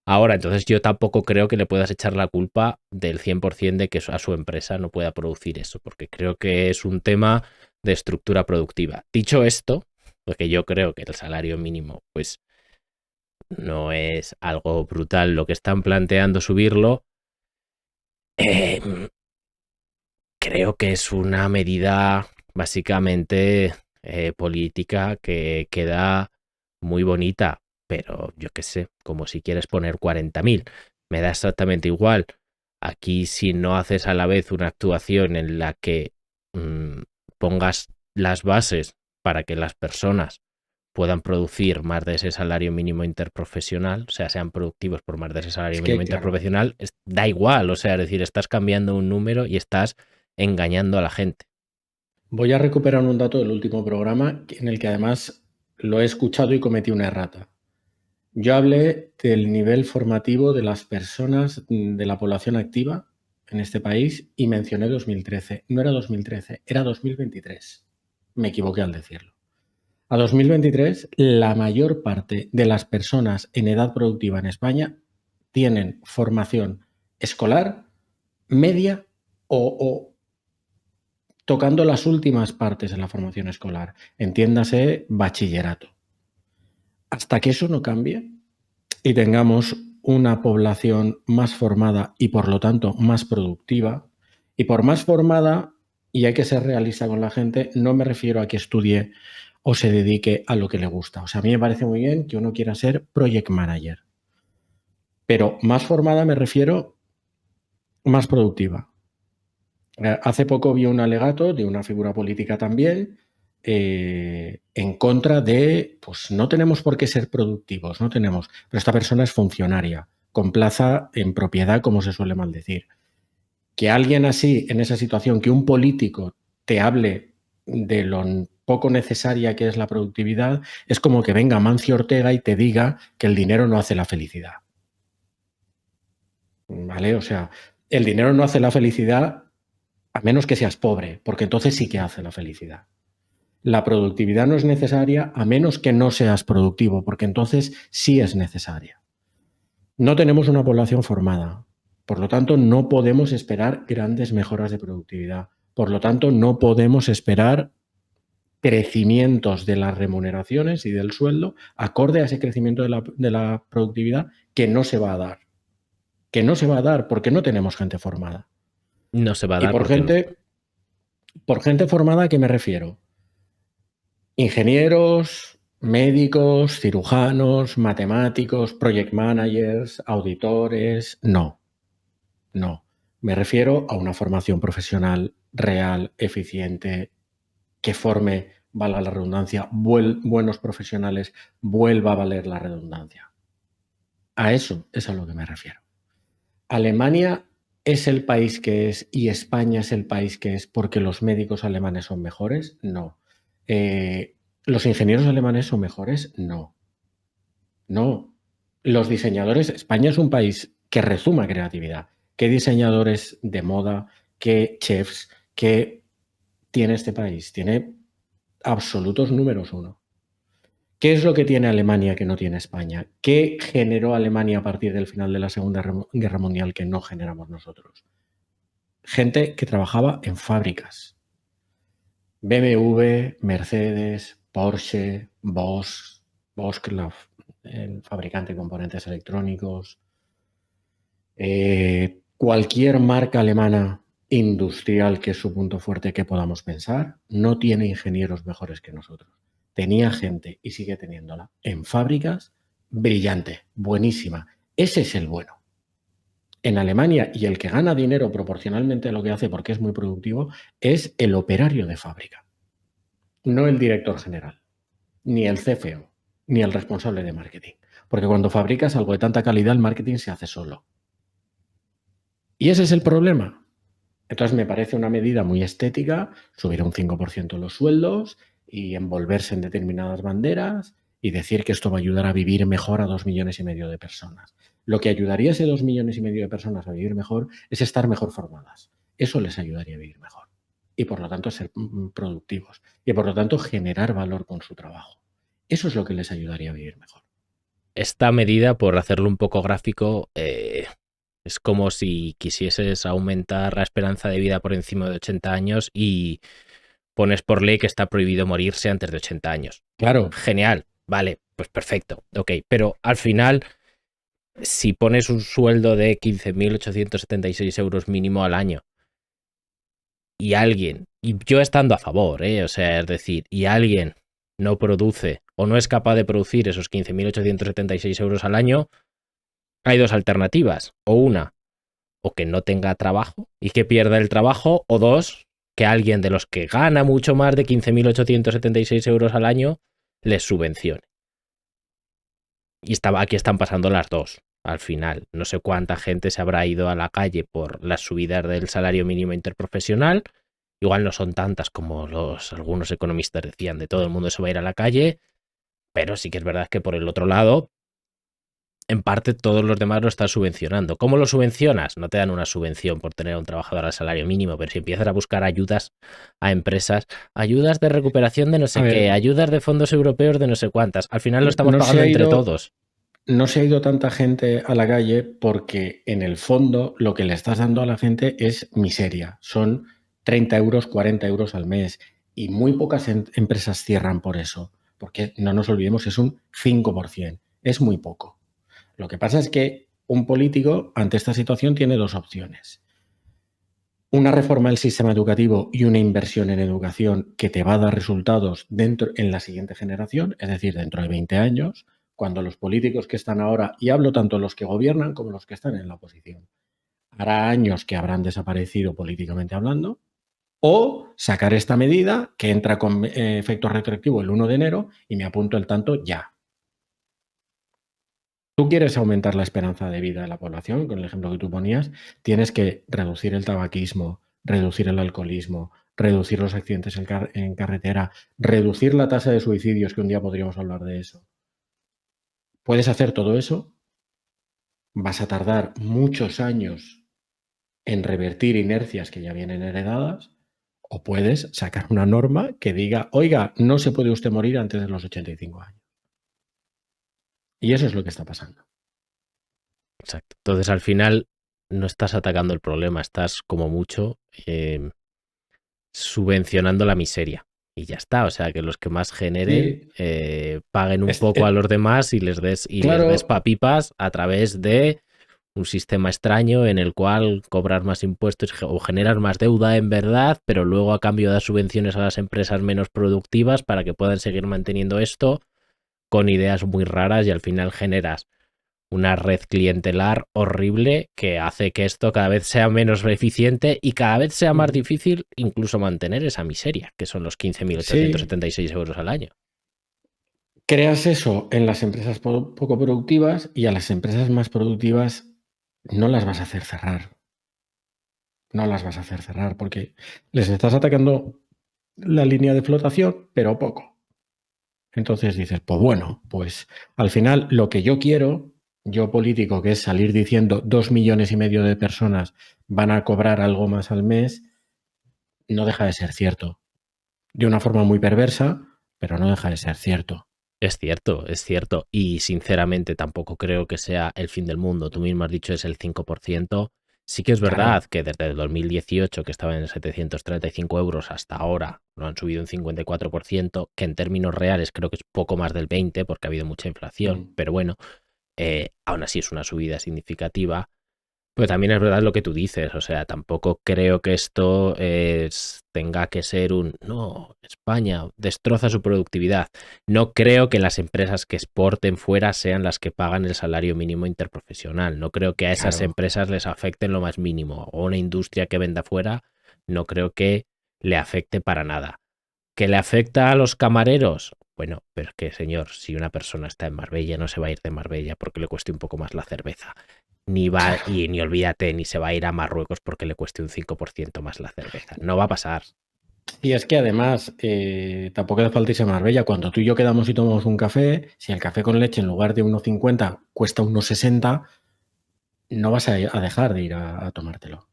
Ahora, entonces yo tampoco creo que le puedas echar la culpa del 100% de que a su empresa no pueda producir eso, porque creo que es un tema de estructura productiva. Dicho esto, porque yo creo que el salario mínimo pues no es algo brutal lo que están planteando subirlo, creo que es una medida básicamente política que queda muy bonita, pero yo qué sé, como si quieres poner 40.000, me da exactamente igual. Aquí, si no haces a la vez una actuación en la que pongas las bases para que las personas puedan producir más de ese salario mínimo interprofesional, o sea, sean productivos por más de ese salario mínimo interprofesional, da igual, o sea, es decir, estás cambiando un número y estás engañando a la gente. Voy a recuperar un dato del último programa en el que además lo he escuchado y cometí una errata. Yo hablé del nivel formativo de las personas de la población activa en este país y mencioné 2013. No era 2013, era 2023. Me equivoqué al decirlo. A 2023, la mayor parte de las personas en edad productiva en España tienen formación escolar, media o tocando las últimas partes de la formación escolar, entiéndase bachillerato. Hasta que eso no cambie y tengamos una población más formada y por lo tanto más productiva, y por más formada, y hay que ser realista con la gente, no me refiero a que estudie o se dedique a lo que le gusta. O sea, a mí me parece muy bien que uno quiera ser project manager, pero más formada me refiero más productiva. Hace poco vi un alegato de una figura política también en contra de, pues no tenemos por qué ser productivos, no tenemos, pero esta persona es funcionaria, con plaza en propiedad, como se suele maldecir. Que alguien así, en esa situación, que un político te hable de lo poco necesaria que es la productividad, es como que venga Mancio Ortega y te diga que el dinero no hace la felicidad. ¿Vale? O sea, el dinero no hace la felicidad a menos que seas pobre, porque entonces sí que hace la felicidad. La productividad no es necesaria a menos que no seas productivo, porque entonces sí es necesaria. No tenemos una población formada, por lo tanto no podemos esperar grandes mejoras de productividad. Por lo tanto, no podemos esperar crecimientos de las remuneraciones y del sueldo acorde a ese crecimiento de la productividad que no se va a dar. Que no se va a dar porque no tenemos gente formada. No se va a Y dar porque no. por gente formada, ¿a qué me refiero? Ingenieros, médicos, cirujanos, matemáticos, project managers, auditores, no. Me refiero a una formación profesional real, eficiente, que forme, valga la redundancia, buenos profesionales, vuelva a valer la redundancia. A eso es a lo que me refiero. Alemania es el país que es y España es el país que es porque los médicos alemanes son mejores, no. ¿Los ingenieros alemanes son mejores? No. Los diseñadores, España es un país que rezuma creatividad. ¿Qué diseñadores de moda, qué chefs, qué tiene este país? Tiene absolutos números uno. ¿Qué es lo que tiene Alemania que no tiene España? ¿Qué generó Alemania a partir del final de la Segunda Guerra Mundial que no generamos nosotros? Gente que trabajaba en fábricas. BMW, Mercedes, Porsche, Bosch, el fabricante de componentes electrónicos, cualquier marca alemana industrial que es su punto fuerte que podamos pensar, no tiene ingenieros mejores que nosotros. Tenía gente, y sigue teniéndola, en fábricas, brillante, buenísima. Ese es el bueno. En Alemania, y el que gana dinero proporcionalmente a lo que hace porque es muy productivo, es el operario de fábrica, no el director general, ni el CFO, ni el responsable de marketing. Porque cuando fabricas algo de tanta calidad, el marketing se hace solo. Y ese es el problema. Entonces me parece una medida muy estética subir un 5% los sueldos y envolverse en determinadas banderas y decir que esto va a ayudar a vivir mejor a 2,5 millones de personas. Lo que ayudaría a ese 2,5 millones de personas a vivir mejor es estar mejor formadas. Eso les ayudaría a vivir mejor. Y por lo tanto ser productivos. Y por lo tanto generar valor con su trabajo. Eso es lo que les ayudaría a vivir mejor. Esta medida, por hacerlo un poco gráfico, es como si quisieses aumentar la esperanza de vida por encima de 80 años y pones por ley que está prohibido morirse antes de 80 años. Claro. Genial, vale, pues perfecto, ok. Pero al final, si pones un sueldo de 15.876 euros mínimo al año y alguien, y yo estando a favor, o sea, es decir, y alguien no produce o no es capaz de producir esos 15.876 euros al año, hay dos alternativas. O una, o que no tenga trabajo y que pierda el trabajo, o dos, que alguien de los que gana mucho más de 15.876 euros al año les subvencione. Y aquí están pasando las dos. Al final, no sé cuánta gente se habrá ido a la calle por las subidas del salario mínimo interprofesional. Igual no son tantas como algunos economistas decían, de todo el mundo se va a ir a la calle, pero sí que es verdad que por el otro lado, en parte todos los demás lo están subvencionando. ¿Cómo lo subvencionas? No te dan una subvención por tener a un trabajador al salario mínimo, pero si empiezas a buscar ayudas a empresas, ayudas de recuperación de no sé qué, ayudas de fondos europeos de no sé cuántas, al final lo estamos pagando entre todos. No se ha ido tanta gente a la calle porque en el fondo lo que le estás dando a la gente es miseria. Son 30 euros, 40 euros al mes y muy pocas empresas cierran por eso, porque no nos olvidemos, es un 5%, es muy poco. Lo que pasa es que un político ante esta situación tiene dos opciones. Una reforma del sistema educativo y una inversión en educación que te va a dar resultados en la siguiente generación, es decir, dentro de 20 años, cuando los políticos que están ahora, y hablo tanto los que gobiernan como los que están en la oposición, hará años que habrán desaparecido políticamente hablando, O sacar esta medida que entra con efecto retroactivo el 1 de enero y me apunto el tanto ya. Tú quieres aumentar la esperanza de vida de la población, con el ejemplo que tú ponías, tienes que reducir el tabaquismo, reducir el alcoholismo, reducir los accidentes en carretera, reducir la tasa de suicidios, que un día podríamos hablar de eso. Puedes hacer todo eso, vas a tardar muchos años en revertir inercias que ya vienen heredadas, o puedes sacar una norma que diga, oiga, no se puede usted morir antes de los 85 años. Y eso es lo que está pasando. Exacto. Entonces, al final, no estás atacando el problema, estás como mucho subvencionando la miseria. Y ya está. O sea, que los que más generen paguen un poco a los demás y les des papipas a través de un sistema extraño en el cual cobrar más impuestos o generar más deuda en verdad, pero luego a cambio dar subvenciones a las empresas menos productivas para que puedan seguir manteniendo esto con ideas muy raras y al final generas una red clientelar horrible que hace que esto cada vez sea menos eficiente y cada vez sea más difícil incluso mantener esa miseria, que son los 15.876 euros al año. Creas eso en las empresas poco productivas y a las empresas más productivas no las vas a hacer cerrar. No las vas a hacer cerrar porque les estás atacando la línea de flotación, pero poco. Entonces dices, pues bueno, pues al final lo que yo quiero, yo político, que es salir diciendo 2,5 millones de personas van a cobrar algo más al mes, no deja de ser cierto. De una forma muy perversa, pero no deja de ser cierto. Es cierto, es cierto. Y sinceramente tampoco creo que sea el fin del mundo. Tú mismo has dicho es el 5%. Sí que es verdad que desde el 2018, que estaba en 735 euros, hasta ahora lo han subido un 54%, que en términos reales creo que es poco más del 20% porque ha habido mucha inflación. Pero bueno, aún así es una subida significativa. Pero también es verdad lo que tú dices, o sea, tampoco creo que esto tenga que ser no, España destroza su productividad. No creo que las empresas que exporten fuera sean las que pagan el salario mínimo interprofesional. No creo que a esas empresas les afecten lo más mínimo. O una industria que venda fuera, no creo que le afecte para nada. ¿Que le afecta a los camareros? Bueno, pero es que, señor, si una persona está en Marbella, no se va a ir de Marbella porque le cueste un poco más la cerveza. Ni olvídate, ni se va a ir a Marruecos porque le cueste un 5% más la cerveza. No va a pasar. Y es que además, tampoco hace falta irse a Marbella. Cuando tú y yo quedamos y tomamos un café, si el café con leche en lugar de 1,50 cuesta 1,60, no vas a dejar de ir a tomártelo.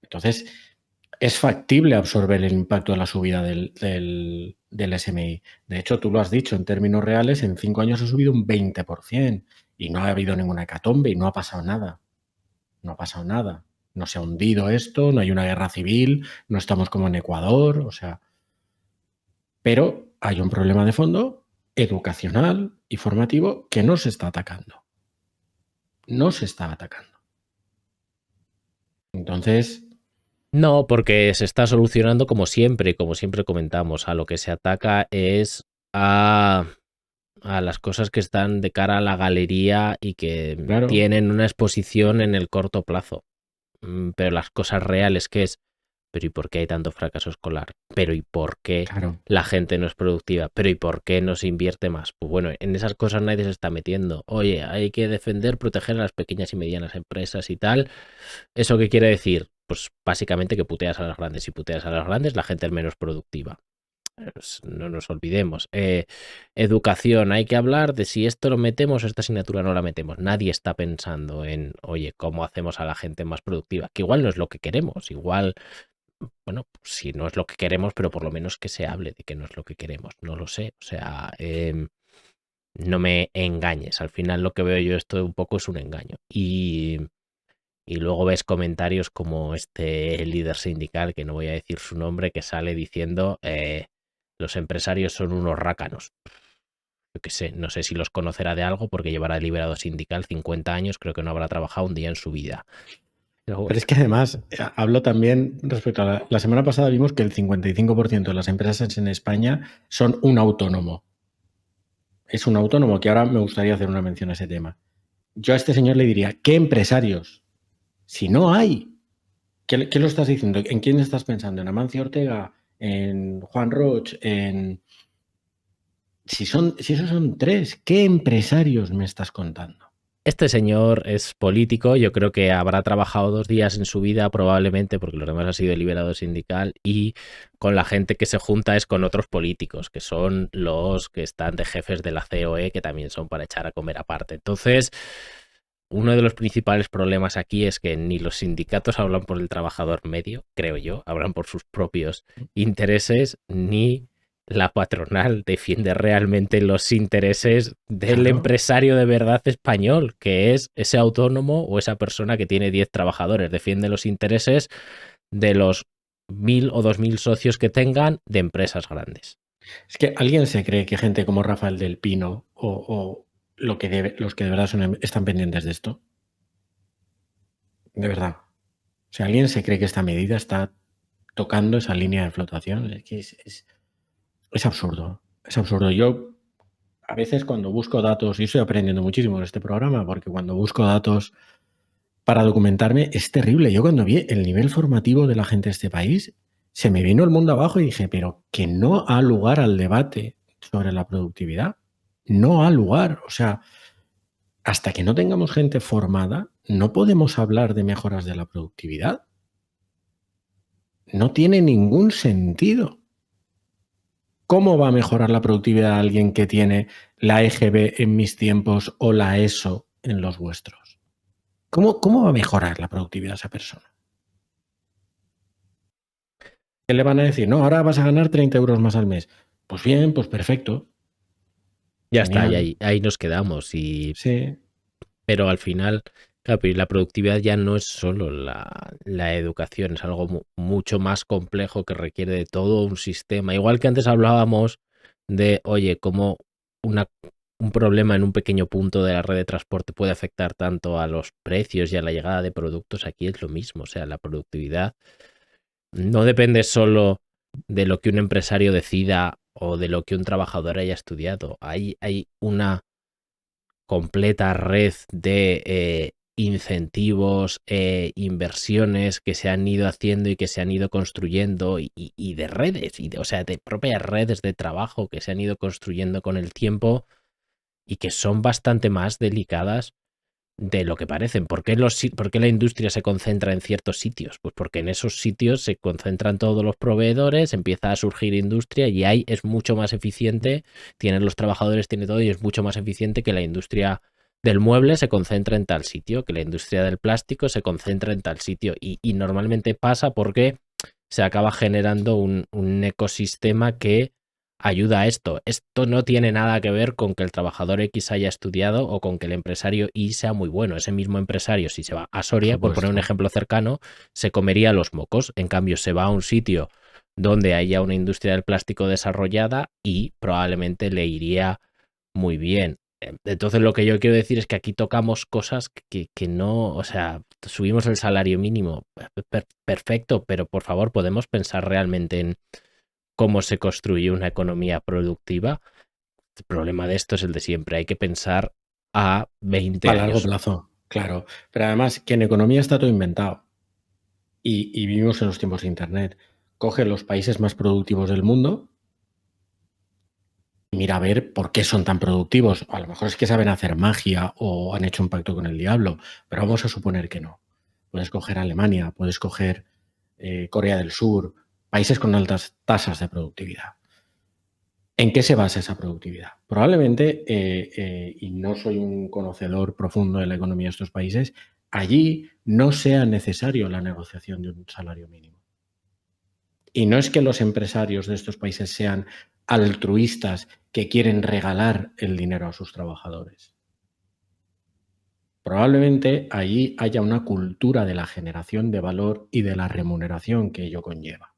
Entonces, es factible absorber el impacto de la subida del SMI. De hecho, tú lo has dicho, en términos reales, en 5 años ha subido un 20% y no ha habido ninguna hecatombe y no ha pasado nada. No ha pasado nada. No se ha hundido esto, no hay una guerra civil, no estamos como en Ecuador, o sea... Pero hay un problema de fondo educacional y formativo que no se está atacando. No se está atacando. Entonces... No, porque se está solucionando como siempre comentamos. A lo que se ataca es a las cosas que están de cara a la galería y que tienen una exposición en el corto plazo. Pero las cosas reales que es, pero ¿y por qué hay tanto fracaso escolar? Pero ¿y por qué la gente no es productiva? Pero ¿y por qué no se invierte más? Pues bueno, en esas cosas nadie se está metiendo. Oye, hay que defender, proteger a las pequeñas y medianas empresas y tal. ¿Eso qué quiere decir? Pues básicamente que puteas a las grandes. Si puteas a las grandes, la gente es menos productiva. Pues no nos olvidemos. Educación, hay que hablar de si esto lo metemos o esta asignatura no la metemos. Nadie está pensando en, oye, ¿cómo hacemos a la gente más productiva? Que igual no es lo que queremos, igual, bueno, pues si no es lo que queremos, pero por lo menos que se hable de que no es lo que queremos. No lo sé, o sea, no me engañes. Al final lo que veo yo esto un poco es un engaño. Y luego ves comentarios como este líder sindical, que no voy a decir su nombre, que sale diciendo los empresarios son unos rácanos. Yo qué sé, no sé si los conocerá de algo porque llevará liberado sindical 50 años, creo que no habrá trabajado un día en su vida. Pero es que además, hablo también respecto a la semana pasada vimos que el 55% de las empresas en España son un autónomo. Es un autónomo, que ahora me gustaría hacer una mención a ese tema. Yo a este señor le diría, ¿qué empresarios? Si no hay. ¿Qué lo estás diciendo? ¿En quién estás pensando? ¿En Amancio Ortega? ¿En Juan Roch? Si esos son tres, ¿qué empresarios me estás contando? Este señor es político, yo creo que habrá trabajado 2 días en su vida probablemente, porque los demás ha sido liberado sindical, y con la gente que se junta es con otros políticos, que son los que están de jefes de la COE, que también son para echar a comer aparte. Entonces, uno de los principales problemas aquí es que ni los sindicatos hablan por el trabajador medio, creo yo, hablan por sus propios intereses, ni la patronal defiende realmente los intereses del Claro. empresario de verdad español, que es ese autónomo o esa persona que tiene 10 trabajadores. Defiende los intereses de los 1.000 o 2.000 socios que tengan de empresas grandes. Es que alguien se cree que gente como Rafael del Pino o los que de verdad están pendientes de esto. De verdad. O sea, alguien se cree que esta medida está tocando esa línea de flotación. Es que es absurdo. Es absurdo. Yo a veces cuando busco datos, y estoy aprendiendo muchísimo en este programa, porque cuando busco datos para documentarme es terrible. Yo cuando vi el nivel formativo de la gente de este país, se me vino el mundo abajo y dije, pero que no ha lugar al debate sobre la productividad. No ha lugar. O sea, hasta que no tengamos gente formada, no podemos hablar de mejoras de la productividad. No tiene ningún sentido. ¿Cómo va a mejorar la productividad alguien que tiene la EGB en mis tiempos o la ESO en los vuestros? ¿Cómo va a mejorar la productividad a esa persona? ¿Qué le van a decir? No, ahora vas a ganar 30 euros más al mes. Pues bien, pues perfecto. Ya está, Genial. y ahí nos quedamos. Sí. Pero al final, claro, pero la productividad ya no es solo la educación, es algo mucho más complejo que requiere de todo un sistema. Igual que antes hablábamos de, oye, cómo un problema en un pequeño punto de la red de transporte puede afectar tanto a los precios y a la llegada de productos, aquí es lo mismo. O sea, la productividad no depende solo de lo que un empresario decida o de lo que un trabajador haya estudiado. Hay una completa red de incentivos, inversiones que se han ido haciendo y que se han ido construyendo y de redes, o sea, de propias redes de trabajo que se han ido construyendo con el tiempo y que son bastante más delicadas de lo que parecen. ¿Por qué la industria se concentra en ciertos sitios? Pues porque en esos sitios se concentran todos los proveedores, empieza a surgir industria y ahí es mucho más eficiente, tienen los trabajadores, tiene todo y es mucho más eficiente que la industria del mueble se concentra en tal sitio, que la industria del plástico se concentra en tal sitio y normalmente pasa porque se acaba generando un ecosistema que ayuda a esto. Esto no tiene nada que ver con que el trabajador X haya estudiado o con que el empresario Y sea muy bueno. Ese mismo empresario, si se va a Por Soria, por poner un supuesto. ejemplo cercano, se comería los mocos. En cambio, se va a un sitio donde haya una industria del plástico desarrollada y probablemente le iría muy bien. Entonces lo que yo quiero decir es que aquí tocamos cosas que no, o sea, subimos el salario mínimo, perfecto, pero por favor podemos pensar realmente en cómo se construye una economía productiva. El problema de esto es el de siempre, hay que pensar a 20 A largo años. plazo, claro. Pero además que en economía está todo inventado. Y vivimos en los tiempos de Internet. Coge los países más productivos del mundo y mira a ver por qué son tan productivos. A lo mejor es que saben hacer magia o han hecho un pacto con el diablo, pero vamos a suponer que no. Puedes coger Alemania, puedes coger Corea del Sur, países con altas tasas de productividad. ¿En qué se basa esa productividad? Probablemente, y no soy un conocedor profundo de la economía de estos países, allí no sea necesario la negociación de un salario mínimo. Y no es que los empresarios de estos países sean altruistas que quieren regalar el dinero a sus trabajadores. Probablemente allí haya una cultura de la generación de valor y de la remuneración que ello conlleva.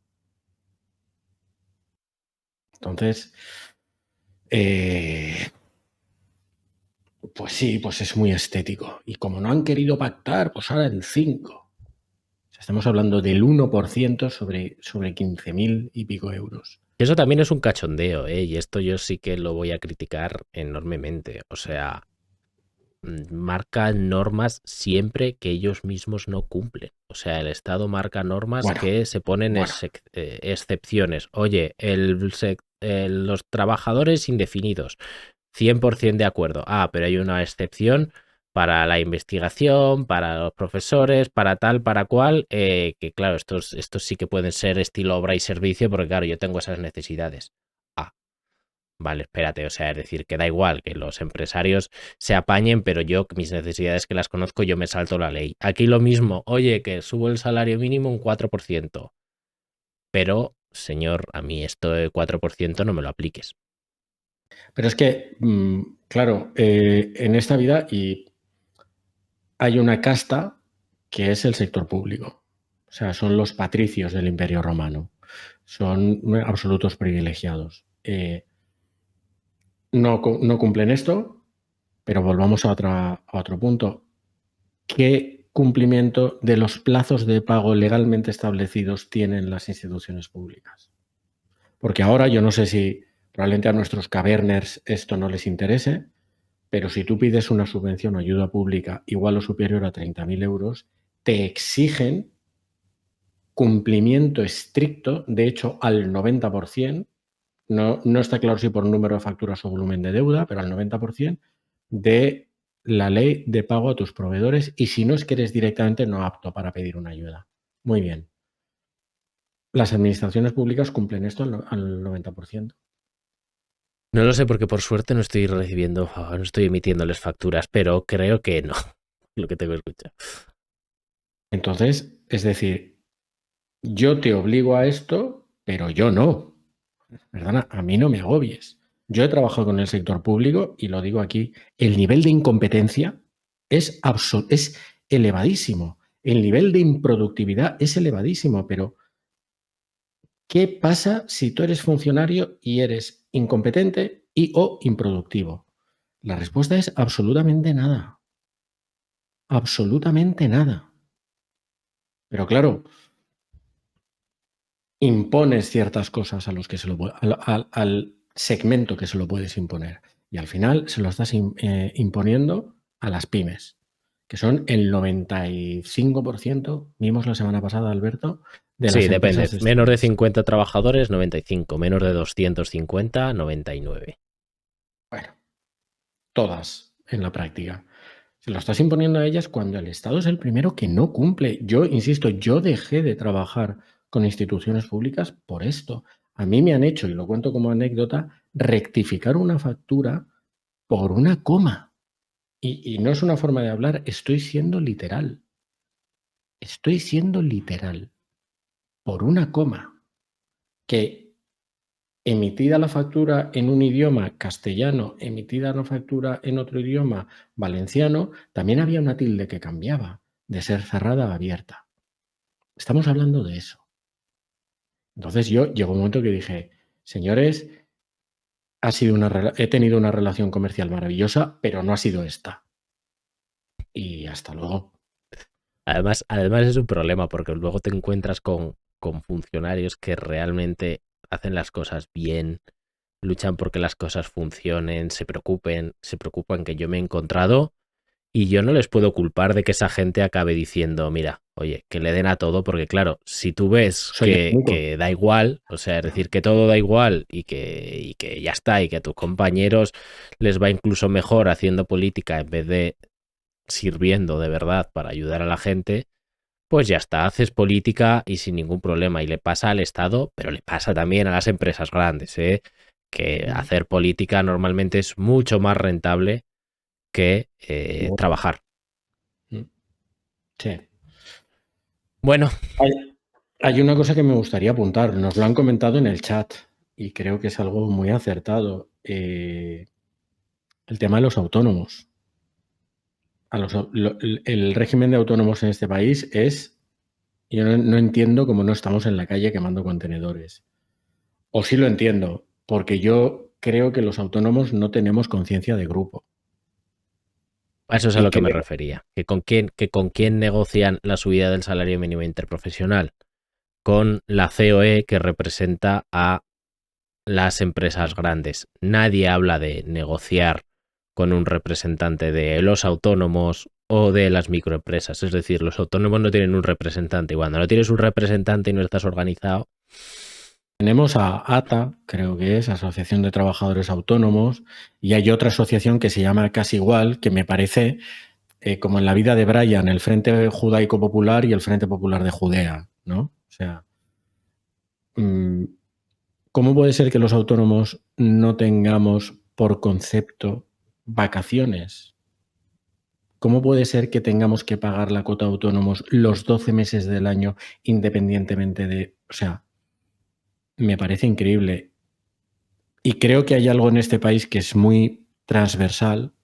Entonces, pues sí, pues es muy estético. Y como no han querido pactar, pues ahora el 5%. O sea, estamos hablando del 1% sobre 15.000 y pico euros. Eso también es un cachondeo, ¿eh? Y esto yo sí que lo voy a criticar enormemente. O sea, marcan normas siempre que ellos mismos no cumplen. O sea, el Estado marca normas Bueno, que se ponen bueno. excepciones. Oye, los trabajadores indefinidos, 100% de acuerdo. Ah, pero hay una excepción para la investigación, para los profesores, para tal, para cual, que claro, estos sí que pueden ser estilo obra y servicio, porque claro, yo tengo esas necesidades. Ah, vale, espérate, o sea, es decir, que da igual que los empresarios se apañen, pero yo, mis necesidades que las conozco, yo me salto la ley. Aquí lo mismo, oye, que subo el salario mínimo un 4%, pero, señor, a mí esto de 4% no me lo apliques. Pero es que, claro, en esta vida hay una casta que es el sector público. O sea, son los patricios del Imperio Romano. Son absolutos privilegiados. No cumplen esto, pero volvamos a otro punto. ¿Qué cumplimiento de los plazos de pago legalmente establecidos tienen las instituciones públicas? Porque ahora yo no sé si probablemente a nuestros caverners esto no les interese, pero si tú pides una subvención o ayuda pública igual o superior a 30.000 euros, te exigen cumplimiento estricto, de hecho al 90%, no está claro si por número de facturas o volumen de deuda, pero al 90% de la ley de pago a tus proveedores, y si no es que eres directamente no apto para pedir una ayuda. Muy bien. Las administraciones públicas cumplen esto al 90%. No lo sé porque por suerte no estoy recibiendo, no estoy emitiéndoles facturas, pero creo que no, lo que tengo que escuchar. Entonces, es decir, yo te obligo a esto, pero yo no. Perdona, a mí no me agobies. Yo he trabajado con el sector público y lo digo aquí, el nivel de incompetencia es elevadísimo. El nivel de improductividad es elevadísimo, pero ¿qué pasa si tú eres funcionario y eres incompetente y o improductivo? La respuesta es absolutamente nada. Absolutamente nada. Pero claro, impones ciertas cosas a los que al segmento que se lo puedes imponer. Y al final se lo estás imponiendo a las pymes, que son el 95%, vimos la semana pasada, Alberto, de Sí, las depende. empresas de este Menos de país. 50 trabajadores, 95. Menos de 250, 99. Bueno, todas en la práctica. Se lo estás imponiendo a ellas cuando el Estado es el primero que no cumple. Yo, insisto, yo dejé de trabajar con instituciones públicas por esto. A mí me han hecho, y lo cuento como anécdota, rectificar una factura por una coma. Y no es una forma de hablar, estoy siendo literal. Estoy siendo literal. Por una coma. Que emitida la factura en un idioma castellano, emitida la factura en otro idioma valenciano, también había una tilde que cambiaba de ser cerrada a abierta. Estamos hablando de eso. Entonces yo llegó un momento que dije, señores, he tenido una relación comercial maravillosa, pero no ha sido esta. Y hasta luego. Además es un problema porque luego te encuentras con funcionarios que realmente hacen las cosas bien, luchan porque las cosas funcionen, se preocupan que yo me he encontrado y yo no les puedo culpar de que esa gente acabe diciendo, mira, oye, que le den a todo, porque claro, si tú ves Soy el único. que da igual, o sea, es decir, que todo da igual y que ya está, y que a tus compañeros les va incluso mejor haciendo política en vez de sirviendo de verdad para ayudar a la gente, pues ya está, haces política y sin ningún problema. Y le pasa al Estado, pero le pasa también a las empresas grandes, ¿eh? Que hacer política normalmente es mucho más rentable que trabajar. Sí. Bueno, Hay una cosa que me gustaría apuntar, nos lo han comentado en el chat y creo que es algo muy acertado. El tema de los autónomos. El régimen de autónomos en este país es, yo no entiendo cómo no estamos en la calle quemando contenedores. O sí lo entiendo, porque yo creo que los autónomos no tenemos conciencia de grupo. a eso es a Y lo que me creo, refería. Que con quién negocian la subida del salario mínimo interprofesional. Con la COE, que representa a las empresas grandes. Nadie habla de negociar con un representante de los autónomos o de las microempresas. Es decir, los autónomos no tienen un representante. Y cuando no tienes un representante y no estás organizado... Tenemos a ATA, creo que es, Asociación de Trabajadores Autónomos, y hay otra asociación que se llama Casi Igual, que me parece, como en la vida de Brian, el Frente Judaico Popular y el Frente Popular de Judea, ¿no? O sea, ¿cómo puede ser que los autónomos no tengamos por concepto vacaciones? ¿Cómo puede ser que tengamos que pagar la cuota de autónomos los 12 meses del año independientemente de... O sea, me parece increíble. Y creo que hay algo en este país que es muy transversal,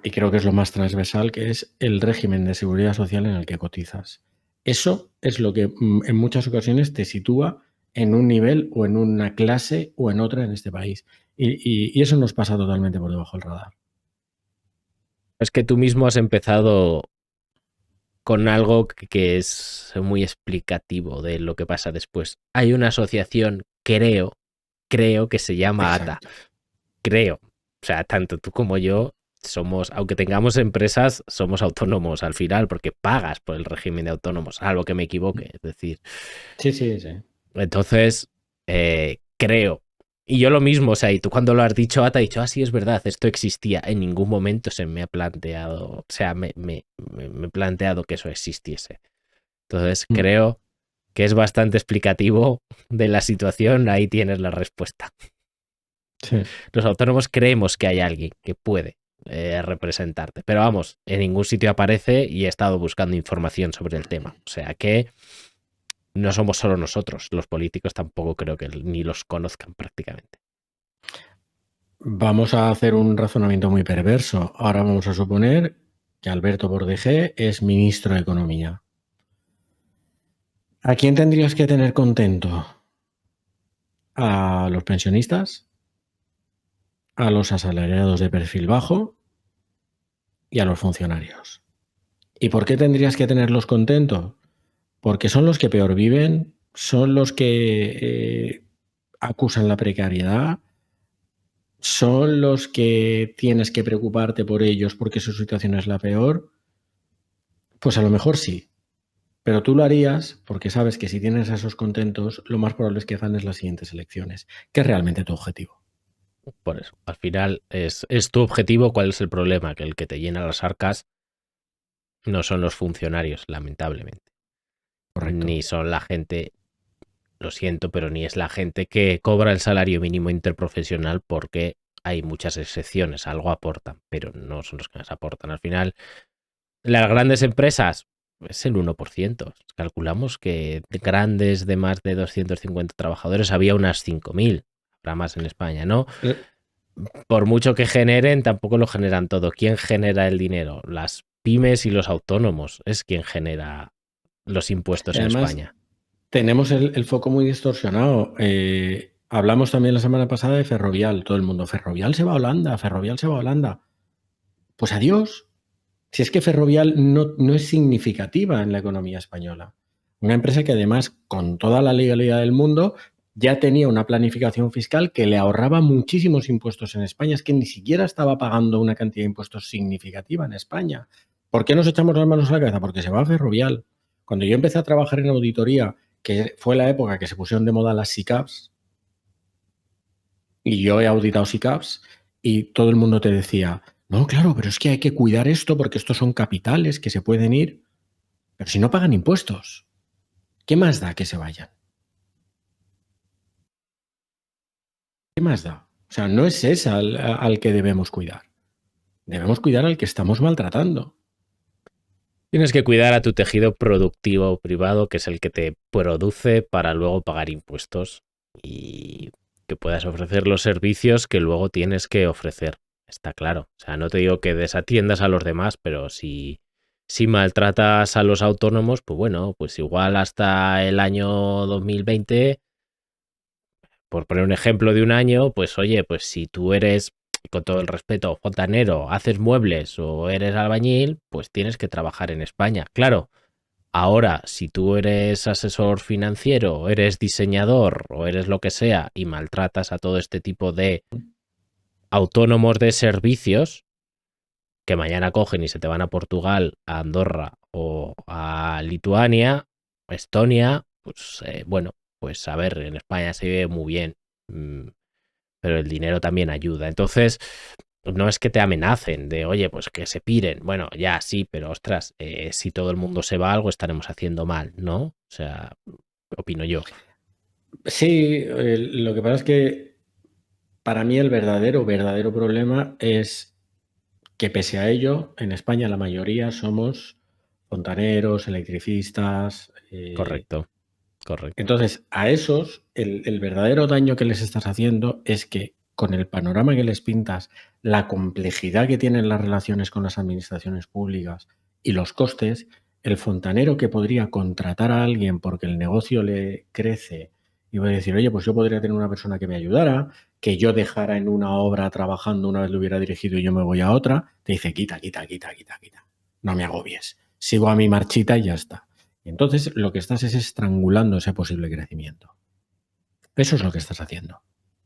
y creo que es lo más transversal, que es el régimen de seguridad social en el que cotizas. Eso es lo que en muchas ocasiones te sitúa en un nivel o en una clase o en otra en este país. Y eso nos pasa totalmente por debajo del radar. Es que tú mismo has empezado con algo que es muy explicativo de lo que pasa después. Hay una asociación, creo que se llama ATA. Creo. O sea, tanto tú como yo somos, aunque tengamos empresas, somos autónomos al final porque pagas por el régimen de autónomos, algo que me equivoque. Es decir... Sí. Entonces, creo. Y yo lo mismo, o sea, y tú cuando lo has dicho, ATA, has dicho, sí, es verdad, esto existía. En ningún momento se me ha planteado, o sea, me he planteado que eso existiese. Entonces, creo que es bastante explicativo de la situación. Ahí tienes la respuesta. Sí. Los autónomos creemos que hay alguien que puede representarte. Pero vamos, en ningún sitio aparece y he estado buscando información sobre el tema. O sea que... no somos solo nosotros, los políticos tampoco creo que ni los conozcan prácticamente. Vamos a hacer un razonamiento muy perverso. Ahora vamos a suponer que Alberto Bordegé es ministro de Economía. ¿A quién tendrías que tener contento? ¿A los pensionistas? ¿A los asalariados de perfil bajo? ¿Y a los funcionarios? ¿Y por qué tendrías que tenerlos contentos? Porque son los que peor viven, son los que acusan la precariedad, son los que tienes que preocuparte por ellos porque su situación es la peor. Pues a lo mejor sí, pero tú lo harías porque sabes que si tienes a esos contentos, lo más probable es que ganes las siguientes elecciones, que es realmente tu objetivo. Por eso, al final es tu objetivo. ¿Cuál es el problema? Que el que te llena las arcas no son los funcionarios, lamentablemente. Correcto. Ni son la gente, lo siento, pero ni es la gente que cobra el salario mínimo interprofesional, porque hay muchas excepciones, algo aportan, pero no son los que más aportan. Al final, las grandes empresas es el 1%. Calculamos que grandes de más de 250 trabajadores había unas 5.000. Habrá más en España, ¿no? Por mucho que generen, tampoco lo generan todo. ¿Quién genera el dinero? Las pymes y los autónomos es quien genera los impuestos en España. Tenemos el foco muy distorsionado. Hablamos también la semana pasada de Ferrovial. Todo el mundo, Ferrovial se va a Holanda, Ferrovial se va a Holanda. Pues adiós. Si es que Ferrovial no es significativa en la economía española. Una empresa que además, con toda la legalidad del mundo, ya tenía una planificación fiscal que le ahorraba muchísimos impuestos en España. Es que ni siquiera estaba pagando una cantidad de impuestos significativa en España. ¿Por qué nos echamos las manos a la cabeza? Porque se va a Ferrovial. Cuando yo empecé a trabajar en auditoría, que fue la época que se pusieron de moda las SICAVs, y yo he auditado SICAVs, y todo el mundo te decía, no, claro, pero es que hay que cuidar esto porque estos son capitales que se pueden ir. Pero si no pagan impuestos, ¿qué más da que se vayan? ¿Qué más da? O sea, no es esa al que debemos cuidar. Debemos cuidar al que estamos maltratando. Tienes que cuidar a tu tejido productivo privado, que es el que te produce para luego pagar impuestos y que puedas ofrecer los servicios que luego tienes que ofrecer. Está claro. O sea, no te digo que desatiendas a los demás, pero si maltratas a los autónomos, pues bueno, pues igual hasta el año 2020, por poner un ejemplo de un año, pues oye, pues si tú eres, con todo el respeto, fontanero, haces muebles o eres albañil, pues tienes que trabajar en España. Claro, ahora, si tú eres asesor financiero, o eres diseñador, o eres lo que sea, y maltratas a todo este tipo de autónomos de servicios que mañana cogen y se te van a Portugal, a Andorra o a Lituania, Estonia, pues bueno, pues a ver, en España se vive muy bien, pero el dinero también ayuda. Entonces, no es que te amenacen de, oye, pues que se piren. Bueno, ya sí, pero ostras, si todo el mundo se va, algo estaremos haciendo mal, ¿no? O sea, opino yo. Sí, lo que pasa es que para mí el verdadero problema es que pese a ello, en España la mayoría somos fontaneros, electricistas. Correcto. Entonces, a esos, el verdadero daño que les estás haciendo es que con el panorama que les pintas, la complejidad que tienen las relaciones con las administraciones públicas y los costes, el fontanero que podría contratar a alguien porque el negocio le crece y va a decir, oye, pues yo podría tener una persona que me ayudara, que yo dejara en una obra trabajando una vez lo hubiera dirigido y yo me voy a otra, te dice, quita. No me agobies. Sigo a mi marchita y ya está. Y entonces lo que estás es estrangulando ese posible crecimiento. Eso es lo que estás haciendo.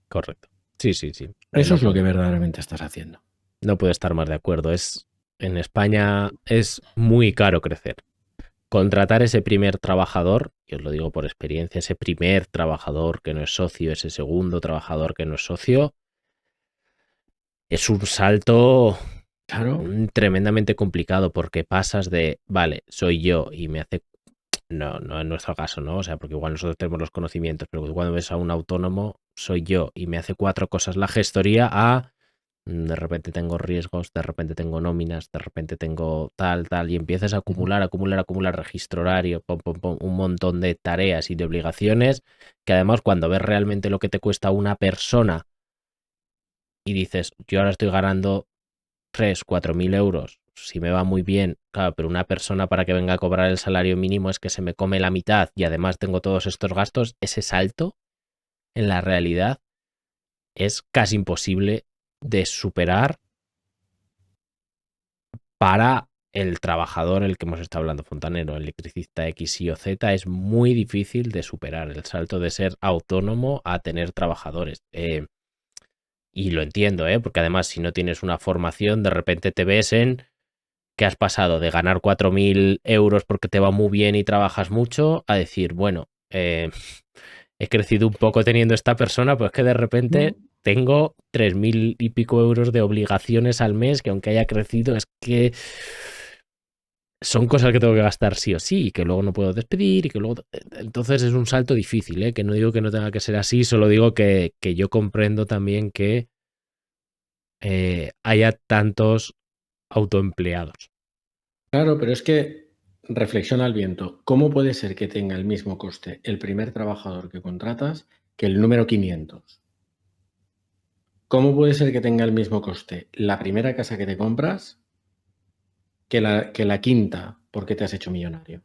Correcto. Sí. Eso es lo que verdaderamente estás haciendo. No puedo estar más de acuerdo. En España es muy caro crecer. Contratar ese primer trabajador, y os lo digo por experiencia, ese primer trabajador que no es socio, ese segundo trabajador que no es socio, es un salto tremendamente complicado porque pasas de, vale, soy yo y me hace... No en nuestro caso, ¿no? O sea, porque igual nosotros tenemos los conocimientos, pero cuando ves a un autónomo, soy yo y me hace 4 cosas la gestoría a... De repente tengo riesgos, de repente tengo nóminas, de repente tengo tal, y empiezas a acumular registro horario, un montón de tareas y de obligaciones que además cuando ves realmente lo que te cuesta una persona y dices, yo ahora estoy ganando 3.000-4.000 euros, si me va muy bien, claro, pero una persona para que venga a cobrar el salario mínimo es que se me come la mitad y además tengo todos estos gastos, ese salto en la realidad es casi imposible de superar para el trabajador, el que hemos estado hablando, fontanero, electricista X, Y o Z, es muy difícil de superar el salto de ser autónomo a tener trabajadores. Y lo entiendo, porque además si no tienes una formación, de repente te ves en que has pasado de ganar 4.000 euros porque te va muy bien y trabajas mucho, a decir, bueno, he crecido un poco teniendo esta persona, pues que de repente tengo 3.000 y pico euros de obligaciones al mes, que aunque haya crecido, es que son cosas que tengo que gastar sí o sí, y que luego no puedo despedir, y que luego... Entonces es un salto difícil, que no digo que no tenga que ser así, solo digo que yo comprendo también que haya tantos autoempleados. Claro, pero es que reflexiona al viento. ¿Cómo puede ser que tenga el mismo coste el primer trabajador que contratas que el número 500? ¿Cómo puede ser que tenga el mismo coste la primera casa que te compras que la quinta porque te has hecho millonario?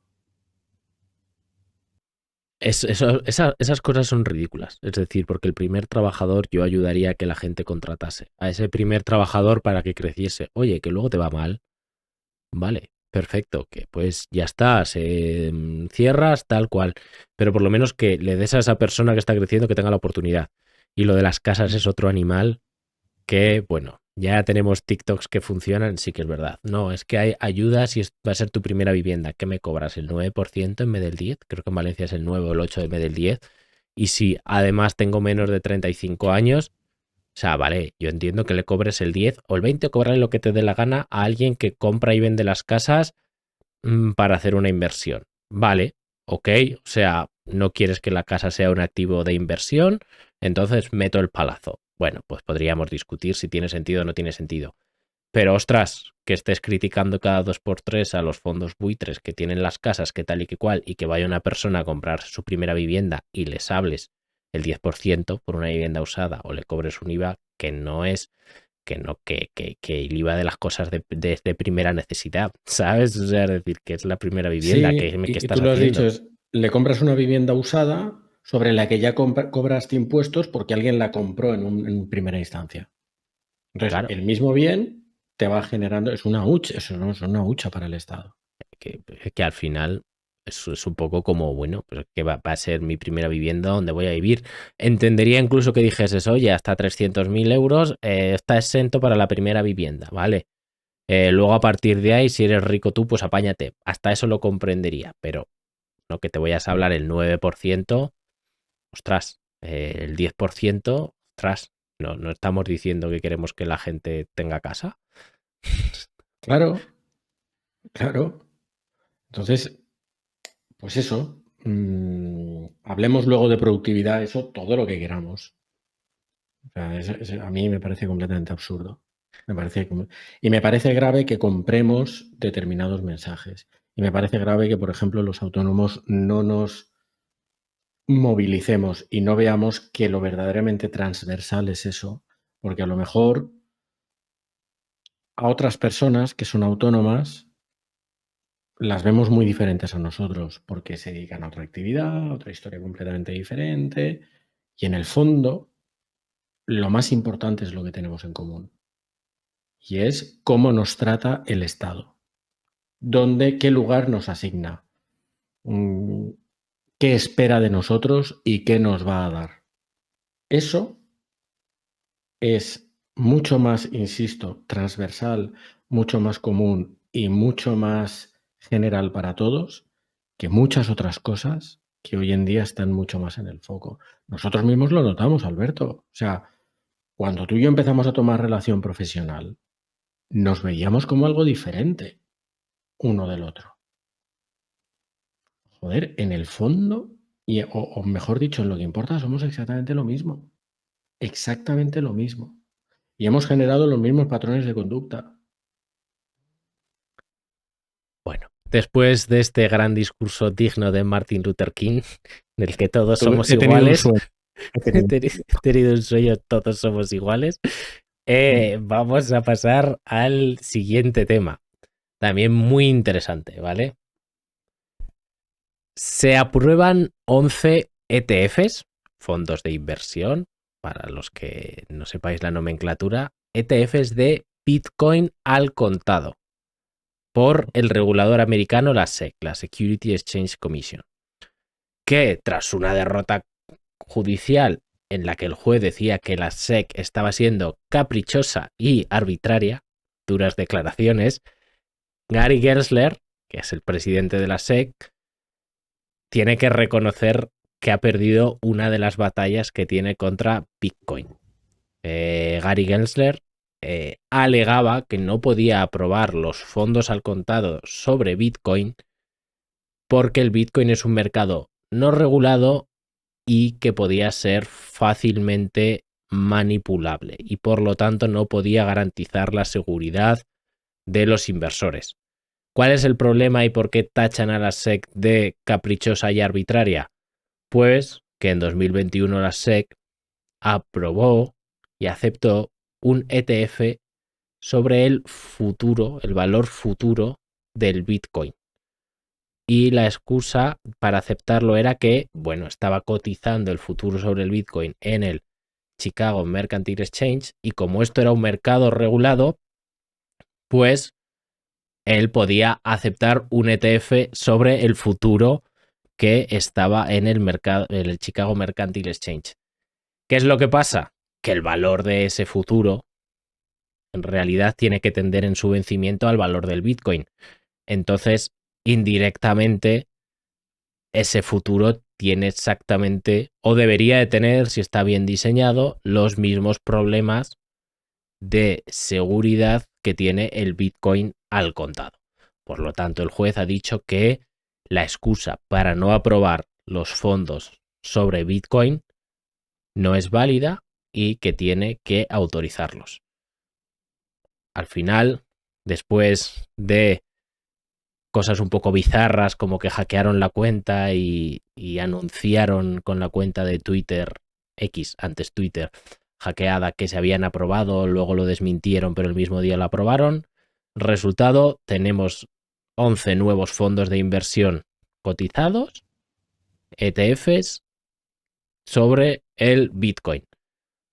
Esas cosas son ridículas. Es decir, porque el primer trabajador yo ayudaría a que la gente contratase a ese primer trabajador para que creciese. Oye, que luego te va mal. Vale, perfecto, que pues ya está, cierras tal cual. Pero por lo menos que le des a esa persona que está creciendo que tenga la oportunidad. Y lo de las casas es otro animal que, bueno, ya tenemos TikToks que funcionan, sí que es verdad. No, es que hay ayudas y va a ser tu primera vivienda. ¿Qué me cobras? ¿El 9% en vez del 10%? Creo que en Valencia es el 9 o el 8 en vez del 10%. Y si además tengo menos de 35 años, o sea, vale, yo entiendo que le cobres el 10 o el 20, cobrar lo que te dé la gana a alguien que compra y vende las casas para hacer una inversión. Vale, ok, o sea, no quieres que la casa sea un activo de inversión, entonces meto el palazo. Bueno, pues podríamos discutir si tiene sentido o no tiene sentido. Pero ostras, que estés criticando cada 2x3 a los fondos buitres que tienen las casas, que tal y que cual, y que vaya una persona a comprar su primera vivienda y les hables el 10% por una vivienda usada o le cobres un IVA que no es, que el IVA de las cosas de primera necesidad, ¿sabes? O sea, es decir, que es la primera vivienda, Sí, que y estás tú lo has haciendo. dicho, le compras una vivienda usada sobre la que ya cobraste impuestos porque alguien la compró en primera instancia. Entonces, Claro, el mismo bien te va generando, es una hucha, eso no es una hucha para el Estado. que al final Eso es un poco como, bueno, pues que va a ser mi primera vivienda donde voy a vivir. Entendería incluso que dijeses, oye, hasta 300.000 euros está exento para la primera vivienda, ¿vale? Luego a partir de ahí, si eres rico tú, pues apáñate. Hasta eso lo comprendería, pero no que te vayas a hablar el 9%, ostras, el 10%, ostras, no estamos diciendo que queremos que la gente tenga casa. Claro, claro. Entonces, pues eso, hablemos luego de productividad, eso todo lo que queramos. O sea, a mí me parece completamente absurdo. Y me parece grave que compremos determinados mensajes. Y me parece grave que, por ejemplo, los autónomos no nos movilicemos y no veamos que lo verdaderamente transversal es eso. Porque a lo mejor a otras personas que son autónomas las vemos muy diferentes a nosotros porque se dedican a otra actividad, a otra historia completamente diferente. Y en el fondo, lo más importante es lo que tenemos en común. Y es cómo nos trata el Estado. ¿Qué lugar nos asigna? ¿Qué espera de nosotros y qué nos va a dar? Eso es mucho más, insisto, transversal, mucho más común y mucho más general para todos que muchas otras cosas que hoy en día están mucho más en el foco. Nosotros mismos lo notamos, Alberto. O sea, cuando tú y yo empezamos a tomar relación profesional, nos veíamos como algo diferente uno del otro. Joder, en el fondo, o mejor dicho, en lo que importa, somos exactamente lo mismo. Exactamente lo mismo. Y hemos generado los mismos patrones de conducta. Bueno, después de este gran discurso digno de Martin Luther King, en el que todos somos iguales, he tenido un sueño, todos somos iguales, vamos a pasar al siguiente tema, también muy interesante, ¿vale? Se aprueban 11 ETFs, fondos de inversión, para los que no sepáis la nomenclatura, ETFs de Bitcoin al contado, por el regulador americano, la SEC, la Security Exchange Commission, que tras una derrota judicial en la que el juez decía que la SEC estaba siendo caprichosa y arbitraria, duras declaraciones, Gary Gensler, que es el presidente de la SEC, tiene que reconocer que ha perdido una de las batallas que tiene contra Bitcoin. Gary Gensler alegaba que no podía aprobar los fondos al contado sobre Bitcoin porque el Bitcoin es un mercado no regulado y que podía ser fácilmente manipulable y por lo tanto no podía garantizar la seguridad de los inversores. ¿Cuál es el problema y por qué tachan a la SEC de caprichosa y arbitraria? Pues que en 2021 la SEC aprobó y aceptó un ETF sobre el futuro, el valor futuro del Bitcoin. Y la excusa para aceptarlo era que, bueno, estaba cotizando el futuro sobre el Bitcoin en el Chicago Mercantile Exchange y como esto era un mercado regulado, pues él podía aceptar un ETF sobre el futuro que estaba en el mercado, en el Chicago Mercantile Exchange. ¿Qué es lo que pasa? Que el valor de ese futuro en realidad tiene que tender en su vencimiento al valor del Bitcoin. Entonces, indirectamente, ese futuro tiene exactamente, o debería de tener, si está bien diseñado, los mismos problemas de seguridad que tiene el Bitcoin al contado. Por lo tanto, el juez ha dicho que la excusa para no aprobar los fondos sobre Bitcoin no es válida y que tiene que autorizarlos. Al final, después de cosas un poco bizarras como que hackearon la cuenta y anunciaron con la cuenta de Twitter, X, antes Twitter, hackeada, que se habían aprobado, luego lo desmintieron, pero el mismo día lo aprobaron. Resultado, tenemos 11 nuevos fondos de inversión cotizados, ETFs, sobre el Bitcoin.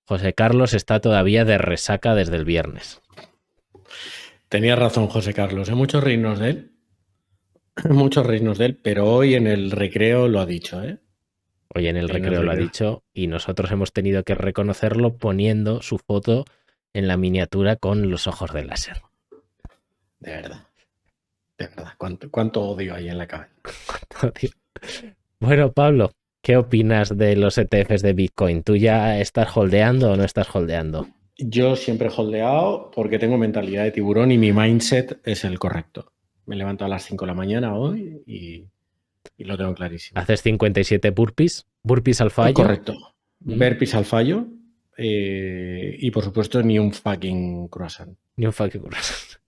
José Carlos está todavía de resaca desde el viernes. Tenía razón José Carlos, hay muchos reírnos de él, Muchos reinos de él, pero hoy en el recreo lo ha dicho, ¿eh? Hoy en el En el recreo lo ha recreo. dicho y nosotros hemos tenido que reconocerlo poniendo su foto en la miniatura con los ojos de láser. De verdad. De verdad. ¿Cuánto odio hay en la cabeza? Bueno, Pablo, ¿qué opinas de los ETFs de Bitcoin? ¿Tú ya estás holdeando o no estás holdeando? Yo siempre he holdeado porque tengo mentalidad de tiburón y mi mindset es el correcto. Me levanto a las 5 de la mañana hoy y lo tengo clarísimo. ¿Haces 57 burpees? ¿Burpees al fallo? Correcto. ¿Mm? Burpees al fallo y por supuesto ni un fucking croissant. Ni un fucking croissant.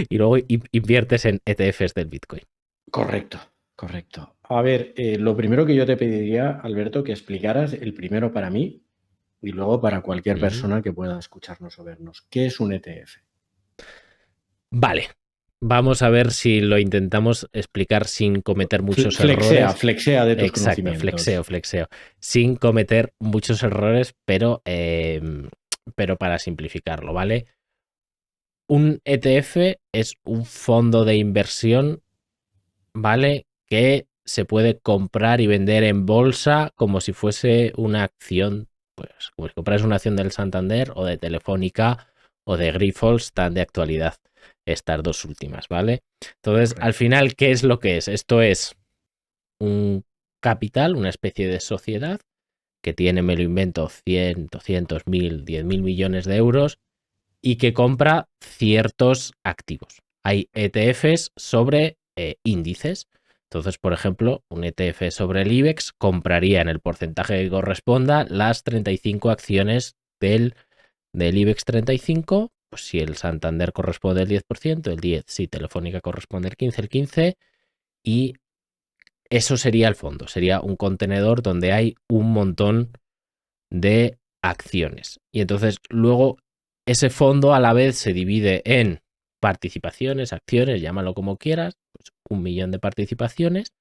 Y luego inviertes en ETFs del Bitcoin. Correcto, correcto. A ver, lo primero que yo te pediría, Alberto, que explicaras el primero para mí y luego para cualquier persona que pueda escucharnos o vernos. ¿Qué es un ETF? Vale, vamos a ver si lo intentamos explicar sin cometer muchos errores. Flexea de tus Exacto, conocimientos. flexeo. Sin cometer muchos errores, pero para simplificarlo, ¿vale? Un ETF es un fondo de inversión, ¿vale? Que se puede comprar y vender en bolsa como si fuese una acción, pues como si compras una acción del Santander o de Telefónica o de Grifols, tan de actualidad estas dos últimas, ¿vale? Entonces, al final, ¿qué es lo que es? Esto es un capital, una especie de sociedad que tiene, me lo invento, 100, 200, 1000, 10.000 millones de euros y que compra ciertos activos. Hay ETFs sobre índices. Entonces, por ejemplo, un ETF sobre el IBEX compraría en el porcentaje que corresponda las 35 acciones del IBEX 35. Pues si el Santander corresponde al 10%, el 10%, si Telefónica corresponde al 15%, el 15%, y eso sería el fondo. Sería un contenedor donde hay un montón de acciones. Y entonces luego ese fondo a la vez se divide en participaciones, acciones, llámalo como quieras, pues 1 millón de participaciones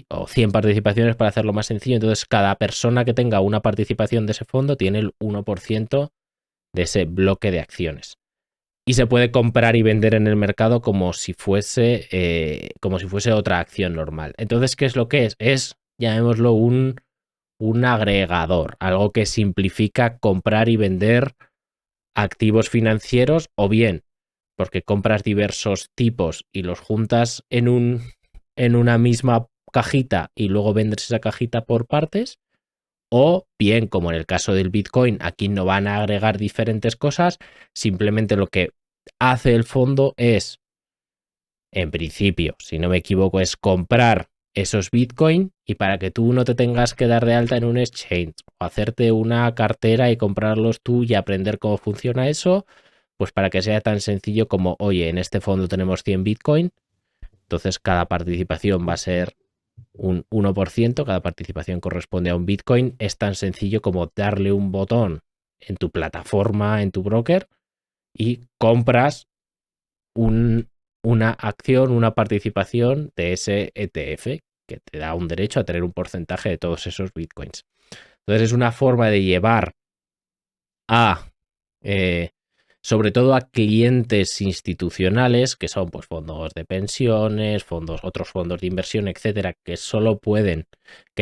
o 100 participaciones para hacerlo más sencillo. Entonces cada persona que tenga una participación de ese fondo tiene el 1% de ese bloque de acciones. Y se puede comprar y vender en el mercado como si fuese otra acción normal. Entonces, ¿qué es lo que es? Es, llamémoslo, un agregador, algo que simplifica comprar y vender activos financieros, o bien porque compras diversos tipos y los juntas en una misma cajita y luego vendes esa cajita por partes, o bien, como en el caso del Bitcoin, aquí no van a agregar diferentes cosas, simplemente lo que hace el fondo es, en principio, si no me equivoco, es comprar esos Bitcoin, y para que tú no te tengas que dar de alta en un exchange o hacerte una cartera y comprarlos tú y aprender cómo funciona eso, pues para que sea tan sencillo como, oye, en este fondo tenemos 100 Bitcoin, entonces cada participación va a ser un 1%, cada participación corresponde a un Bitcoin. Es tan sencillo como darle un botón en tu plataforma, en tu broker, y compras una acción, una participación de ese ETF que te da un derecho a tener un porcentaje de todos esos Bitcoins. Entonces es una forma de llevar sobre todo a clientes institucionales, que son pues fondos de pensiones, otros fondos de inversión, etcétera, que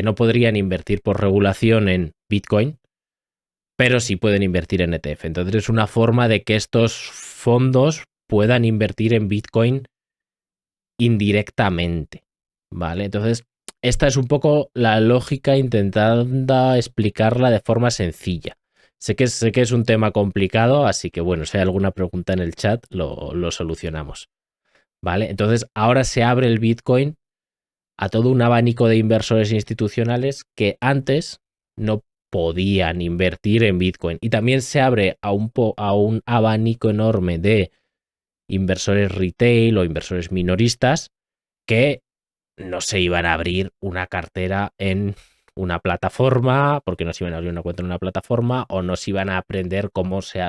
no podrían invertir por regulación en Bitcoin, pero sí pueden invertir en ETF. Entonces es una forma de que estos fondos puedan invertir en Bitcoin indirectamente, ¿vale? Entonces, esta es un poco la lógica intentando explicarla de forma sencilla. Sé que es un tema complicado, así que bueno, si hay alguna pregunta en el chat, lo solucionamos, ¿vale? Entonces, ahora se abre el Bitcoin a todo un abanico de inversores institucionales que antes no podían invertir en Bitcoin. Y también se abre a un abanico enorme de inversores retail o inversores minoristas que no se iban a abrir una cartera en una plataforma, porque no se iban a abrir una cuenta en una plataforma, o no se iban a aprender cómo se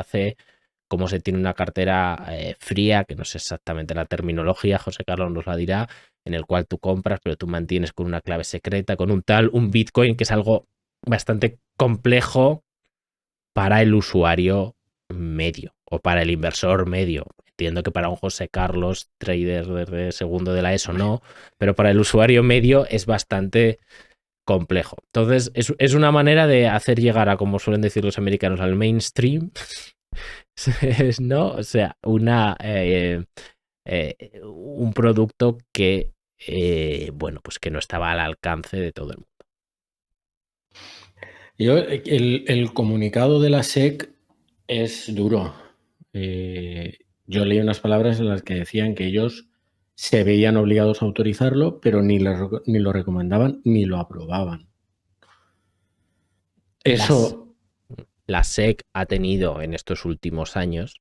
tiene una cartera fría, que no sé exactamente la terminología, José Carlos nos la dirá, en el cual tú compras, pero tú mantienes con una clave secreta, con un Bitcoin, que es algo bastante complejo para el usuario medio o para el inversor medio. entiendo que para un José Carlos, trader de segundo de la ESO, no, pero para el usuario medio es bastante complejo. Entonces, es una manera de hacer llegar a, como suelen decir los americanos, al mainstream, ¿no? O sea, un producto que, bueno, pues que no estaba al alcance de todo el mundo. El comunicado de la SEC es duro. Yo leí unas palabras en las que decían que ellos se veían obligados a autorizarlo, pero ni lo recomendaban ni lo aprobaban. Eso... La SEC ha tenido en estos últimos años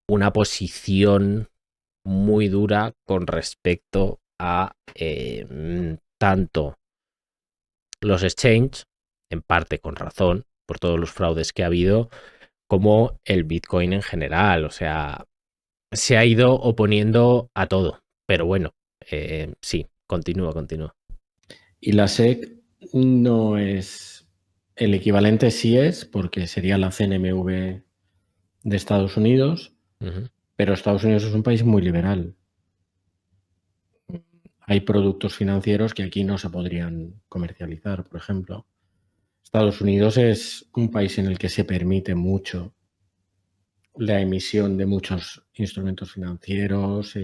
una posición muy dura con respecto a tanto los exchanges, en parte con razón, por todos los fraudes que ha habido, como el Bitcoin en general. O sea, se ha ido oponiendo a todo. Pero bueno, sí, continúa. Y la SEC no es... El equivalente sí es, porque sería la CNMV de Estados Unidos, pero Estados Unidos es un país muy liberal. Hay productos financieros que aquí no se podrían comercializar, por ejemplo. Estados Unidos es un país en el que se permite mucho la emisión de muchos instrumentos financieros.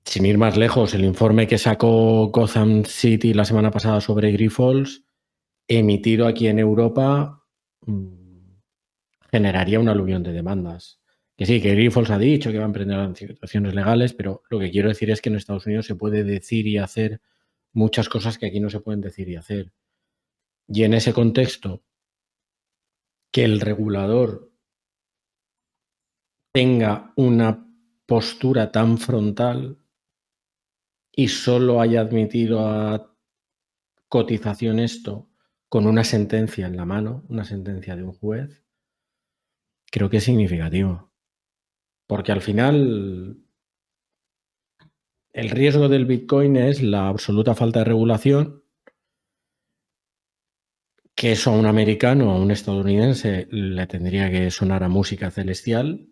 Sin ir más lejos, el informe que sacó Gotham City la semana pasada sobre Grifols, emitido aquí en Europa, generaría un aluvión de demandas. Que sí, que Grifols ha dicho que va a emprender situaciones legales, pero lo que quiero decir es que en Estados Unidos se puede decir y hacer muchas cosas que aquí no se pueden decir y hacer. Y en ese contexto, que el regulador tenga una postura tan frontal y solo haya admitido a cotización esto con una sentencia en la mano, una sentencia de un juez, creo que es significativo. Porque al final el riesgo del Bitcoin es la absoluta falta de regulación, que eso a un americano o a un estadounidense le tendría que sonar a música celestial,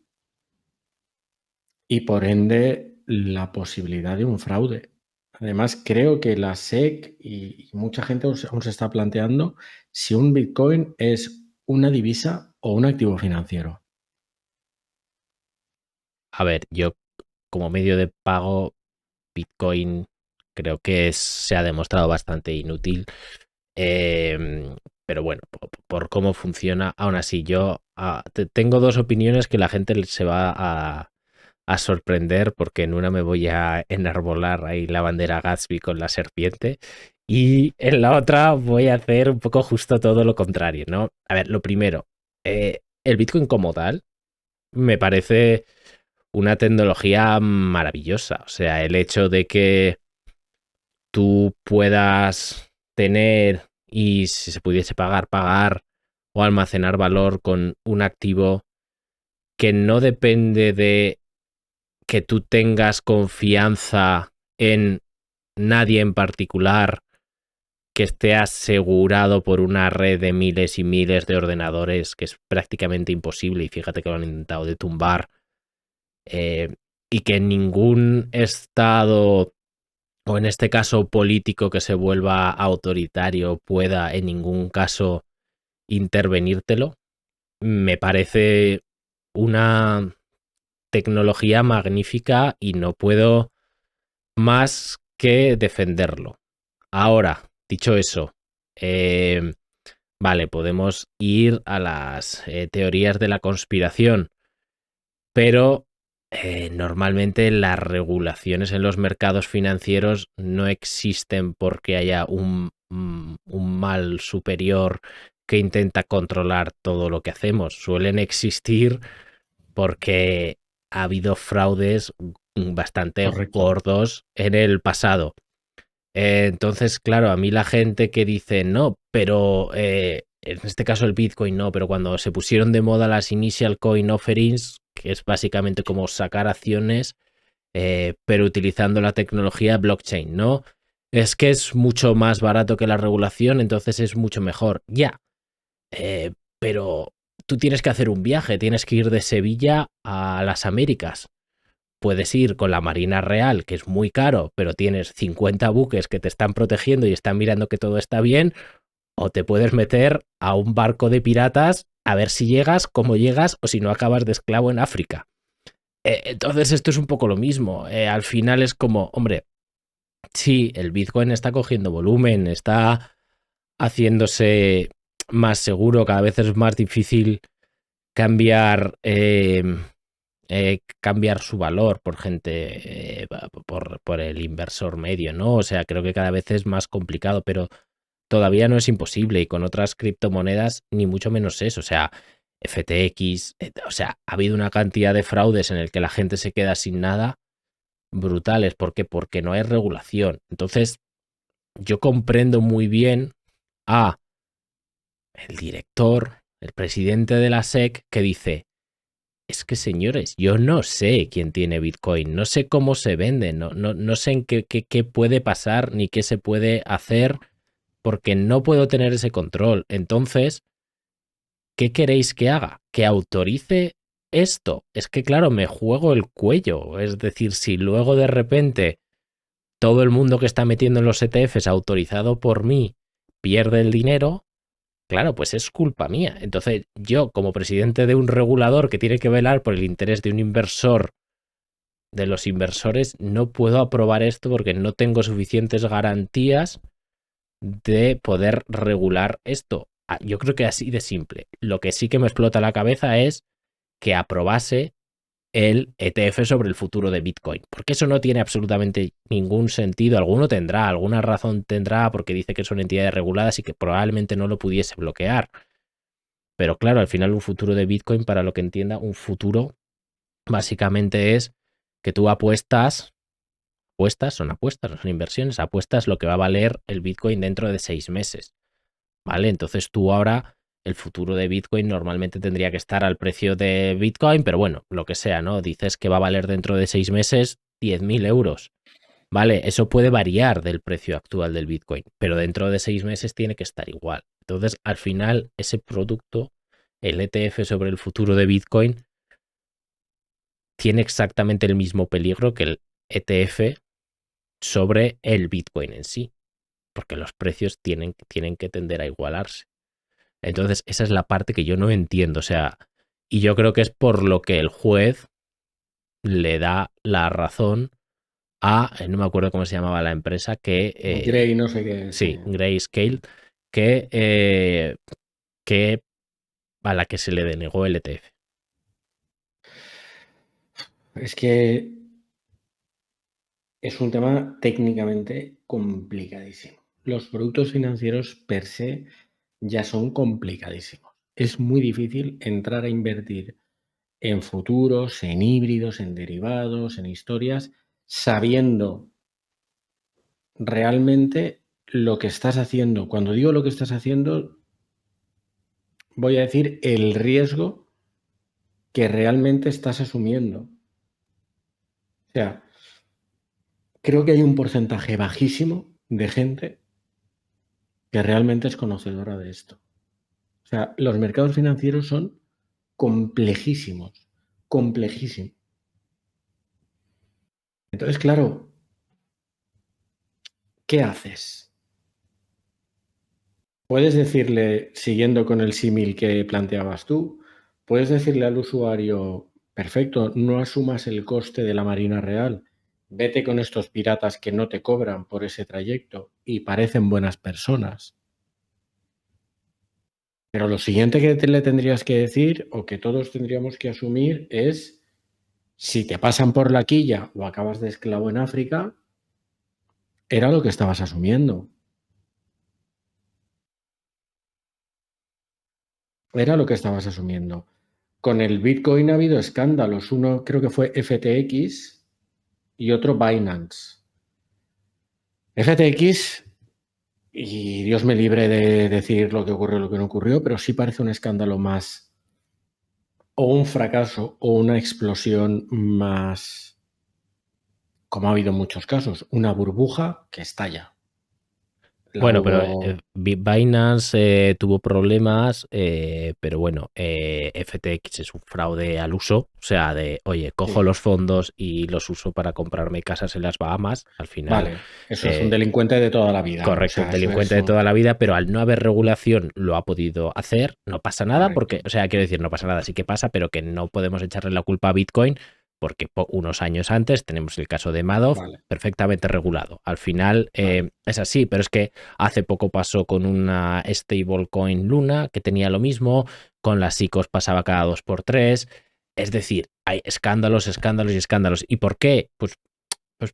y por ende la posibilidad de un fraude. Además, creo que la SEC y mucha gente aún se está planteando si un Bitcoin es una divisa o un activo financiero. A ver, yo como medio de pago, Bitcoin creo que se ha demostrado bastante inútil. Pero bueno, por cómo funciona, aún así yo tengo dos opiniones que la gente se va a sorprender, porque en una me voy a enarbolar ahí la bandera Gatsby con la serpiente y en la otra voy a hacer un poco justo todo lo contrario, ¿no? A ver, lo primero, el Bitcoin como tal me parece una tecnología maravillosa. O sea, el hecho de que tú puedas tener, y si se pudiese pagar o almacenar valor con un activo que no depende de que tú tengas confianza en nadie en particular, que esté asegurado por una red de miles y miles de ordenadores, que es prácticamente imposible, y fíjate que lo han intentado de tumbar, y que ningún estado, o en este caso político que se vuelva autoritario, pueda en ningún caso intervenírtelo, me parece una tecnología magnífica y no puedo más que defenderlo. Ahora, dicho eso, vale, podemos ir a las teorías de la conspiración, pero normalmente las regulaciones en los mercados financieros no existen porque haya un mal superior que intenta controlar todo lo que hacemos. Suelen existir porque ha habido fraudes bastante gordos en el pasado. Entonces, claro, a mí la gente que dice no, pero en este caso el Bitcoin no, pero cuando se pusieron de moda las Initial Coin Offerings, que es básicamente como sacar acciones, pero utilizando la tecnología blockchain, ¿no? Es que es mucho más barato que la regulación, entonces es mucho mejor. Ya, pero tú tienes que hacer un viaje, tienes que ir de Sevilla a las Américas. Puedes ir con la Marina Real, que es muy caro, pero tienes 50 buques que te están protegiendo y están mirando que todo está bien, o te puedes meter a un barco de piratas a ver si llegas, cómo llegas, o si no acabas de esclavo en África. Entonces esto es un poco lo mismo. Al final es como, hombre, sí, el Bitcoin está cogiendo volumen, está haciéndose más seguro, cada vez es más difícil cambiar, cambiar su valor por gente, por el inversor medio, ¿no? O sea, creo que cada vez es más complicado, pero todavía no es imposible, y con otras criptomonedas ni mucho menos eso. O sea, FTX, o sea, ha habido una cantidad de fraudes en el que la gente se queda sin nada brutales. ¿Por qué? Porque no hay regulación. Entonces, yo comprendo muy bien a el director, el presidente de la SEC, que dice: es que, señores, yo no sé quién tiene Bitcoin, no sé cómo se vende, no sé en qué puede pasar ni qué se puede hacer, porque no puedo tener ese control. Entonces, ¿qué queréis que haga? ¿Que autorice esto? Es que, claro, me juego el cuello. Es decir, si luego de repente todo el mundo que está metiendo en los ETFs autorizado por mí pierde el dinero, claro, pues es culpa mía. Entonces, yo, como presidente de un regulador que tiene que velar por el interés de un inversor, de los inversores, no puedo aprobar esto porque no tengo suficientes garantías de poder regular esto. Yo creo que así de simple. Lo que sí que me explota la cabeza es que aprobase el ETF sobre el futuro de Bitcoin, porque eso no tiene absolutamente ningún sentido. Alguno tendrá, alguna razón tendrá, porque dice que son entidades reguladas y que probablemente no lo pudiese bloquear. Pero claro, al final un futuro de Bitcoin, para lo que entienda, un futuro básicamente es que tú apuestas, no son inversiones, apuestas lo que va a valer el Bitcoin dentro de 6 meses. ¿Vale? Entonces tú ahora, el futuro de Bitcoin normalmente tendría que estar al precio de Bitcoin, pero bueno, lo que sea, ¿no? Dices que va a valer dentro de 6 meses 10.000 euros. Vale, eso puede variar del precio actual del Bitcoin, pero dentro de 6 meses tiene que estar igual. Entonces, al final, ese producto, el ETF sobre el futuro de Bitcoin, tiene exactamente el mismo peligro que el ETF sobre el Bitcoin en sí, porque los precios tienen que tender a igualarse. Entonces, esa es la parte que yo no entiendo. O sea, y yo creo que es por lo que el juez le da la razón a, no me acuerdo cómo se llamaba la empresa, que... Grey, no sé qué. Sí, Grayscale, que a la que se le denegó el ETF. Es que es un tema técnicamente complicadísimo. Los productos financieros per se ya son complicadísimos. Es muy difícil entrar a invertir en futuros, en híbridos, en derivados, en historias, sabiendo realmente lo que estás haciendo. Cuando digo lo que estás haciendo, voy a decir el riesgo que realmente estás asumiendo. O sea, creo que hay un porcentaje bajísimo de gente que realmente es conocedora de esto. O sea, los mercados financieros son complejísimos, complejísimos. Entonces, claro, ¿qué haces? Puedes decirle, siguiendo con el símil que planteabas tú, puedes decirle al usuario: perfecto, no asumas el coste de la Marina Real, vete con estos piratas que no te cobran por ese trayecto y parecen buenas personas. Pero lo siguiente que le tendrías que decir, o que todos tendríamos que asumir, es: si te pasan por la quilla o acabas de esclavo en África, era lo que estabas asumiendo. Era lo que estabas asumiendo. Con el Bitcoin ha habido escándalos. Uno creo que fue FTX y otro Binance. FTX, y Dios me libre de decir lo que ocurrió o lo que no ocurrió, pero sí parece un escándalo más, o un fracaso o una explosión más, como ha habido en muchos casos, una burbuja que estalla. La Bueno, pero hubo... Binance tuvo problemas, pero bueno, FTX es un fraude al uso, o sea, de, oye, cojo Sí. los fondos y los uso para comprarme casas en las Bahamas, al final, Vale, eso es un delincuente de toda la vida. O correcto, un sea, eso delincuente es de un... toda la vida, pero al no haber regulación lo ha podido hacer, no pasa nada, Correcto. porque, o sea, quiero decir, no pasa nada, sí que pasa, pero que no podemos echarle la culpa a Bitcoin, porque unos años antes tenemos el caso de Madoff Vale, perfectamente regulado. Al final vale. es así, pero es que hace poco pasó con una stablecoin Luna que tenía lo mismo, con las ICOs pasaba cada 2 por 3. Es decir, hay escándalos, escándalos y escándalos. ¿Y por qué? Pues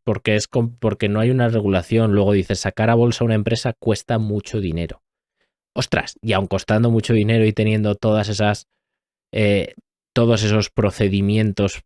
porque no hay una regulación. Luego dices, sacar a bolsa una empresa cuesta mucho dinero. Ostras, y aun costando mucho dinero y teniendo eh, todos esos procedimientos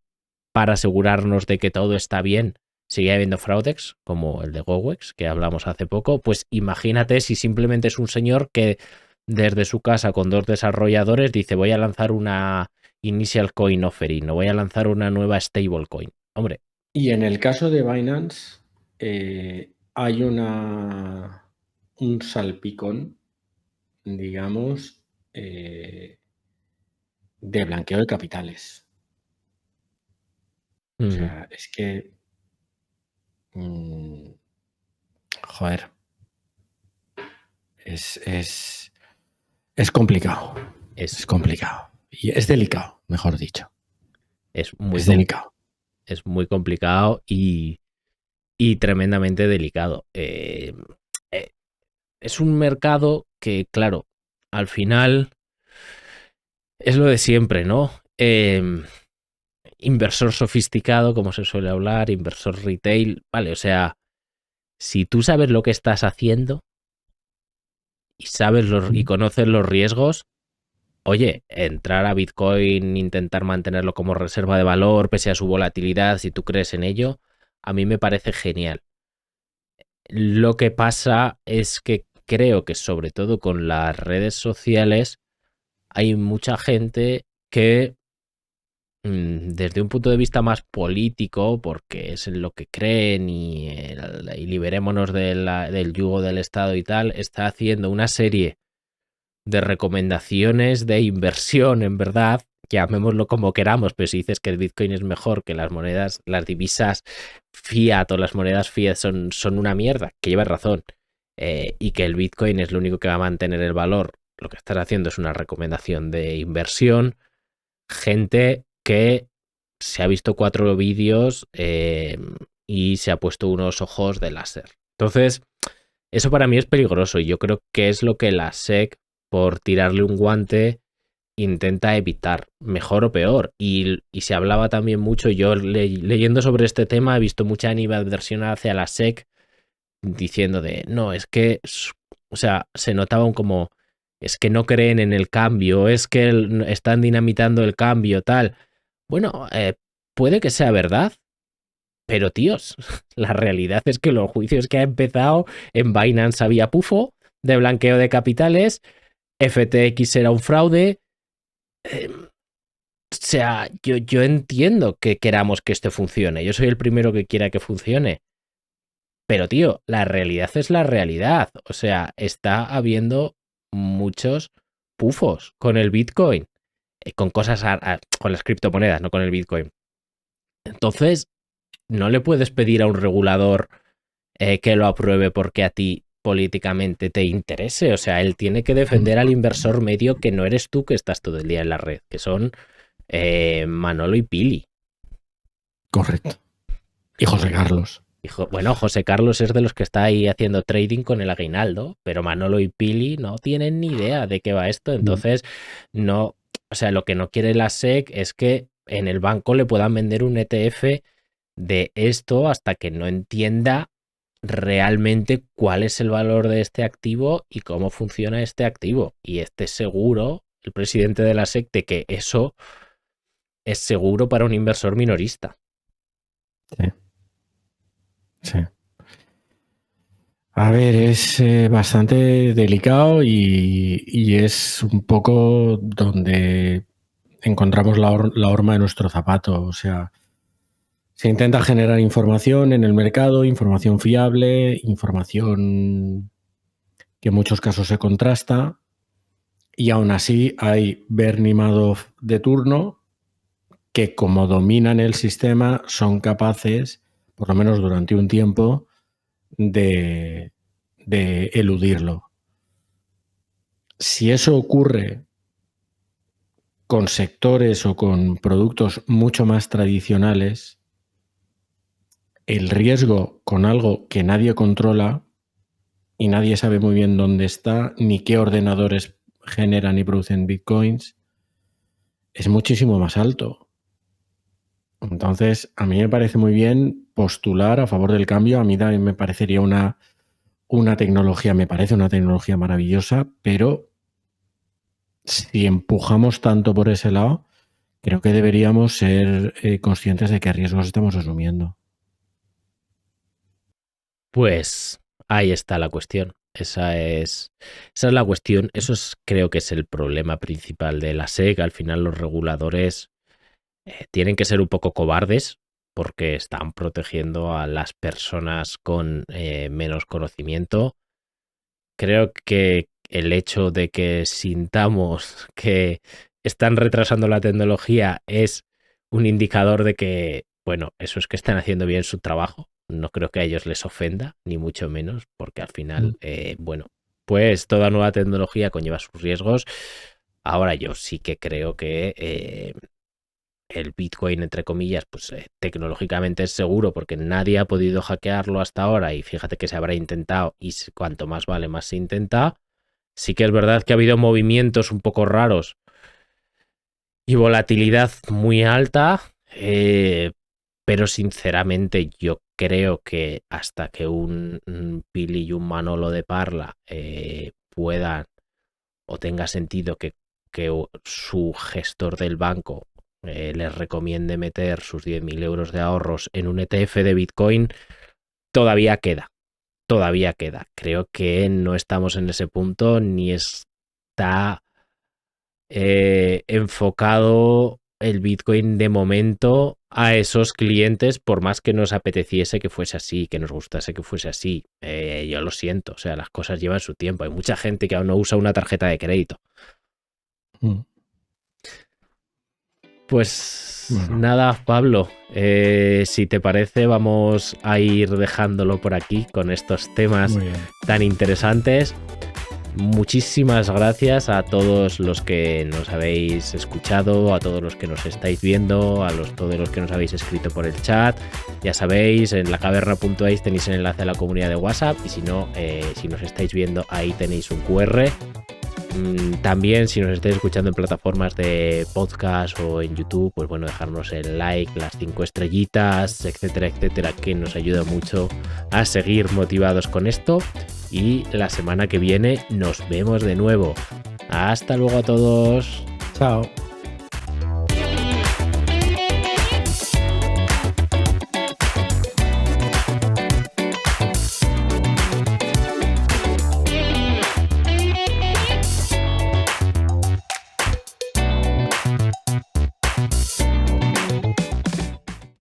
para asegurarnos de que todo está bien, sigue habiendo fraudes, como el de GoWex, que hablamos hace poco, pues imagínate si simplemente es un señor que desde su casa con 2 desarrolladores dice, voy a lanzar una initial coin offering, o voy a lanzar una nueva stablecoin. Hombre, Y en el caso de Binance, hay un salpicón, digamos, de blanqueo de capitales. O sea, es que... joder. Es complicado. Es complicado. Y es delicado, mejor dicho. Es delicado. Es muy complicado y tremendamente delicado. Es un mercado que, claro, al final es lo de siempre, ¿no? Inversor sofisticado, como se suele hablar, inversor retail, vale, o sea, si tú sabes lo que estás haciendo y sabes y conoces los riesgos, oye, entrar a Bitcoin, intentar mantenerlo como reserva de valor, pese a su volatilidad, si tú crees en ello, a mí me parece genial. Lo que pasa es que creo que sobre todo con las redes sociales hay mucha gente que desde un punto de vista más político, porque es en lo que creen y liberémonos del yugo del Estado y tal, está haciendo una serie de recomendaciones de inversión, en verdad, llamémoslo como queramos, pero si dices que el Bitcoin es mejor que las monedas, las divisas fiat o las monedas fiat son una mierda, que llevas razón, y que el Bitcoin es lo único que va a mantener el valor, lo que estás haciendo es una recomendación de inversión. Gente que se ha visto 4 vídeos y se ha puesto unos ojos de láser. Entonces, eso para mí es peligroso y yo creo que es lo que la SEC, por tirarle un guante, intenta evitar, mejor o peor. Y se hablaba también mucho, yo leyendo sobre este tema he visto mucha animadversión hacia la SEC diciendo de, no, es que, o sea, se notaba como, es que no creen en el cambio, es que están dinamitando el cambio, tal. Bueno, puede que sea verdad, pero tíos, la realidad es que los juicios que ha empezado en Binance había pufo de blanqueo de capitales, FTX era un fraude. O sea, yo entiendo que queramos que esto funcione. Yo soy el primero que quiera que funcione. Pero, tío, la realidad es la realidad. O sea, está habiendo muchos pufos con el Bitcoin. Con cosas, con las criptomonedas, no con el Bitcoin. Entonces, no le puedes pedir a un regulador que lo apruebe porque a ti políticamente te interese. O sea, él tiene que defender al inversor medio, que no eres tú que estás todo el día en la red, que son Manolo y Pili. Correcto. Y José Carlos. Bueno, José Carlos es de los que está ahí haciendo trading con el aguinaldo, pero Manolo y Pili no tienen ni idea de qué va esto. Entonces, no, o sea, lo que no quiere la SEC es que en el banco le puedan vender un ETF de esto hasta que no entienda realmente cuál es el valor de este activo y cómo funciona este activo. Y esté seguro, el presidente de la SEC, de que eso es seguro para un inversor minorista. Sí. Sí. A ver, es bastante delicado y es un poco donde encontramos la horma de nuestro zapato. O sea, se intenta generar información en el mercado, información fiable, información que en muchos casos se contrasta, y aún así hay Bernie Madoff de turno que, como dominan el sistema, son capaces, por lo menos durante un tiempo, de eludirlo. Si eso ocurre con sectores o con productos mucho más tradicionales, el riesgo con algo que nadie controla y nadie sabe muy bien dónde está, ni qué ordenadores generan y producen bitcoins, es muchísimo más alto. Entonces, a mí me parece muy bien postular a favor del cambio. A mí también me parecería una tecnología, me parece una tecnología maravillosa, pero si empujamos tanto por ese lado, creo que deberíamos ser conscientes de qué riesgos estamos asumiendo. Pues ahí está la cuestión. Esa es la cuestión. Creo que es el problema principal de la SEC. Al final los reguladores tienen que ser un poco cobardes porque están protegiendo a las personas con menos conocimiento. Creo que el hecho de que sintamos que están retrasando la tecnología es un indicador de que, bueno, eso es que están haciendo bien su trabajo. No creo que a ellos les ofenda, ni mucho menos, porque al final, bueno, pues toda nueva tecnología conlleva sus riesgos. Ahora yo sí que creo que el Bitcoin, entre comillas, pues tecnológicamente es seguro porque nadie ha podido hackearlo hasta ahora y fíjate que se habrá intentado y cuanto más vale, más se intenta. Sí que es verdad que ha habido movimientos un poco raros y volatilidad muy alta, pero sinceramente yo creo que hasta que un Pili y un Manolo de Parla puedan o tenga sentido que su gestor del banco les recomiende meter sus 10.000 euros de ahorros en un ETF de Bitcoin, todavía queda. Creo que no estamos en ese punto ni está enfocado el Bitcoin de momento a esos clientes, por más que nos apeteciese que fuese así, que nos gustase que fuese así. Yo lo siento, o sea, las cosas llevan su tiempo. Hay mucha gente que aún no usa una tarjeta de crédito. Pues bueno. Nada, Pablo, si te parece vamos a ir dejándolo por aquí con estos temas tan interesantes. Muchísimas gracias a todos los que nos habéis escuchado, a todos los que nos estáis viendo, a todos los que nos habéis escrito por el chat. Ya sabéis, en lacaverna.es tenéis el enlace a la comunidad de WhatsApp y si no, si nos estáis viendo ahí tenéis un QR. También si nos estáis escuchando en plataformas de podcast o en YouTube, pues bueno, dejarnos el like, las 5 estrellitas, etcétera, etcétera, que nos ayuda mucho a seguir motivados con esto. Y la semana que viene nos vemos de nuevo. Hasta luego a todos. Chao.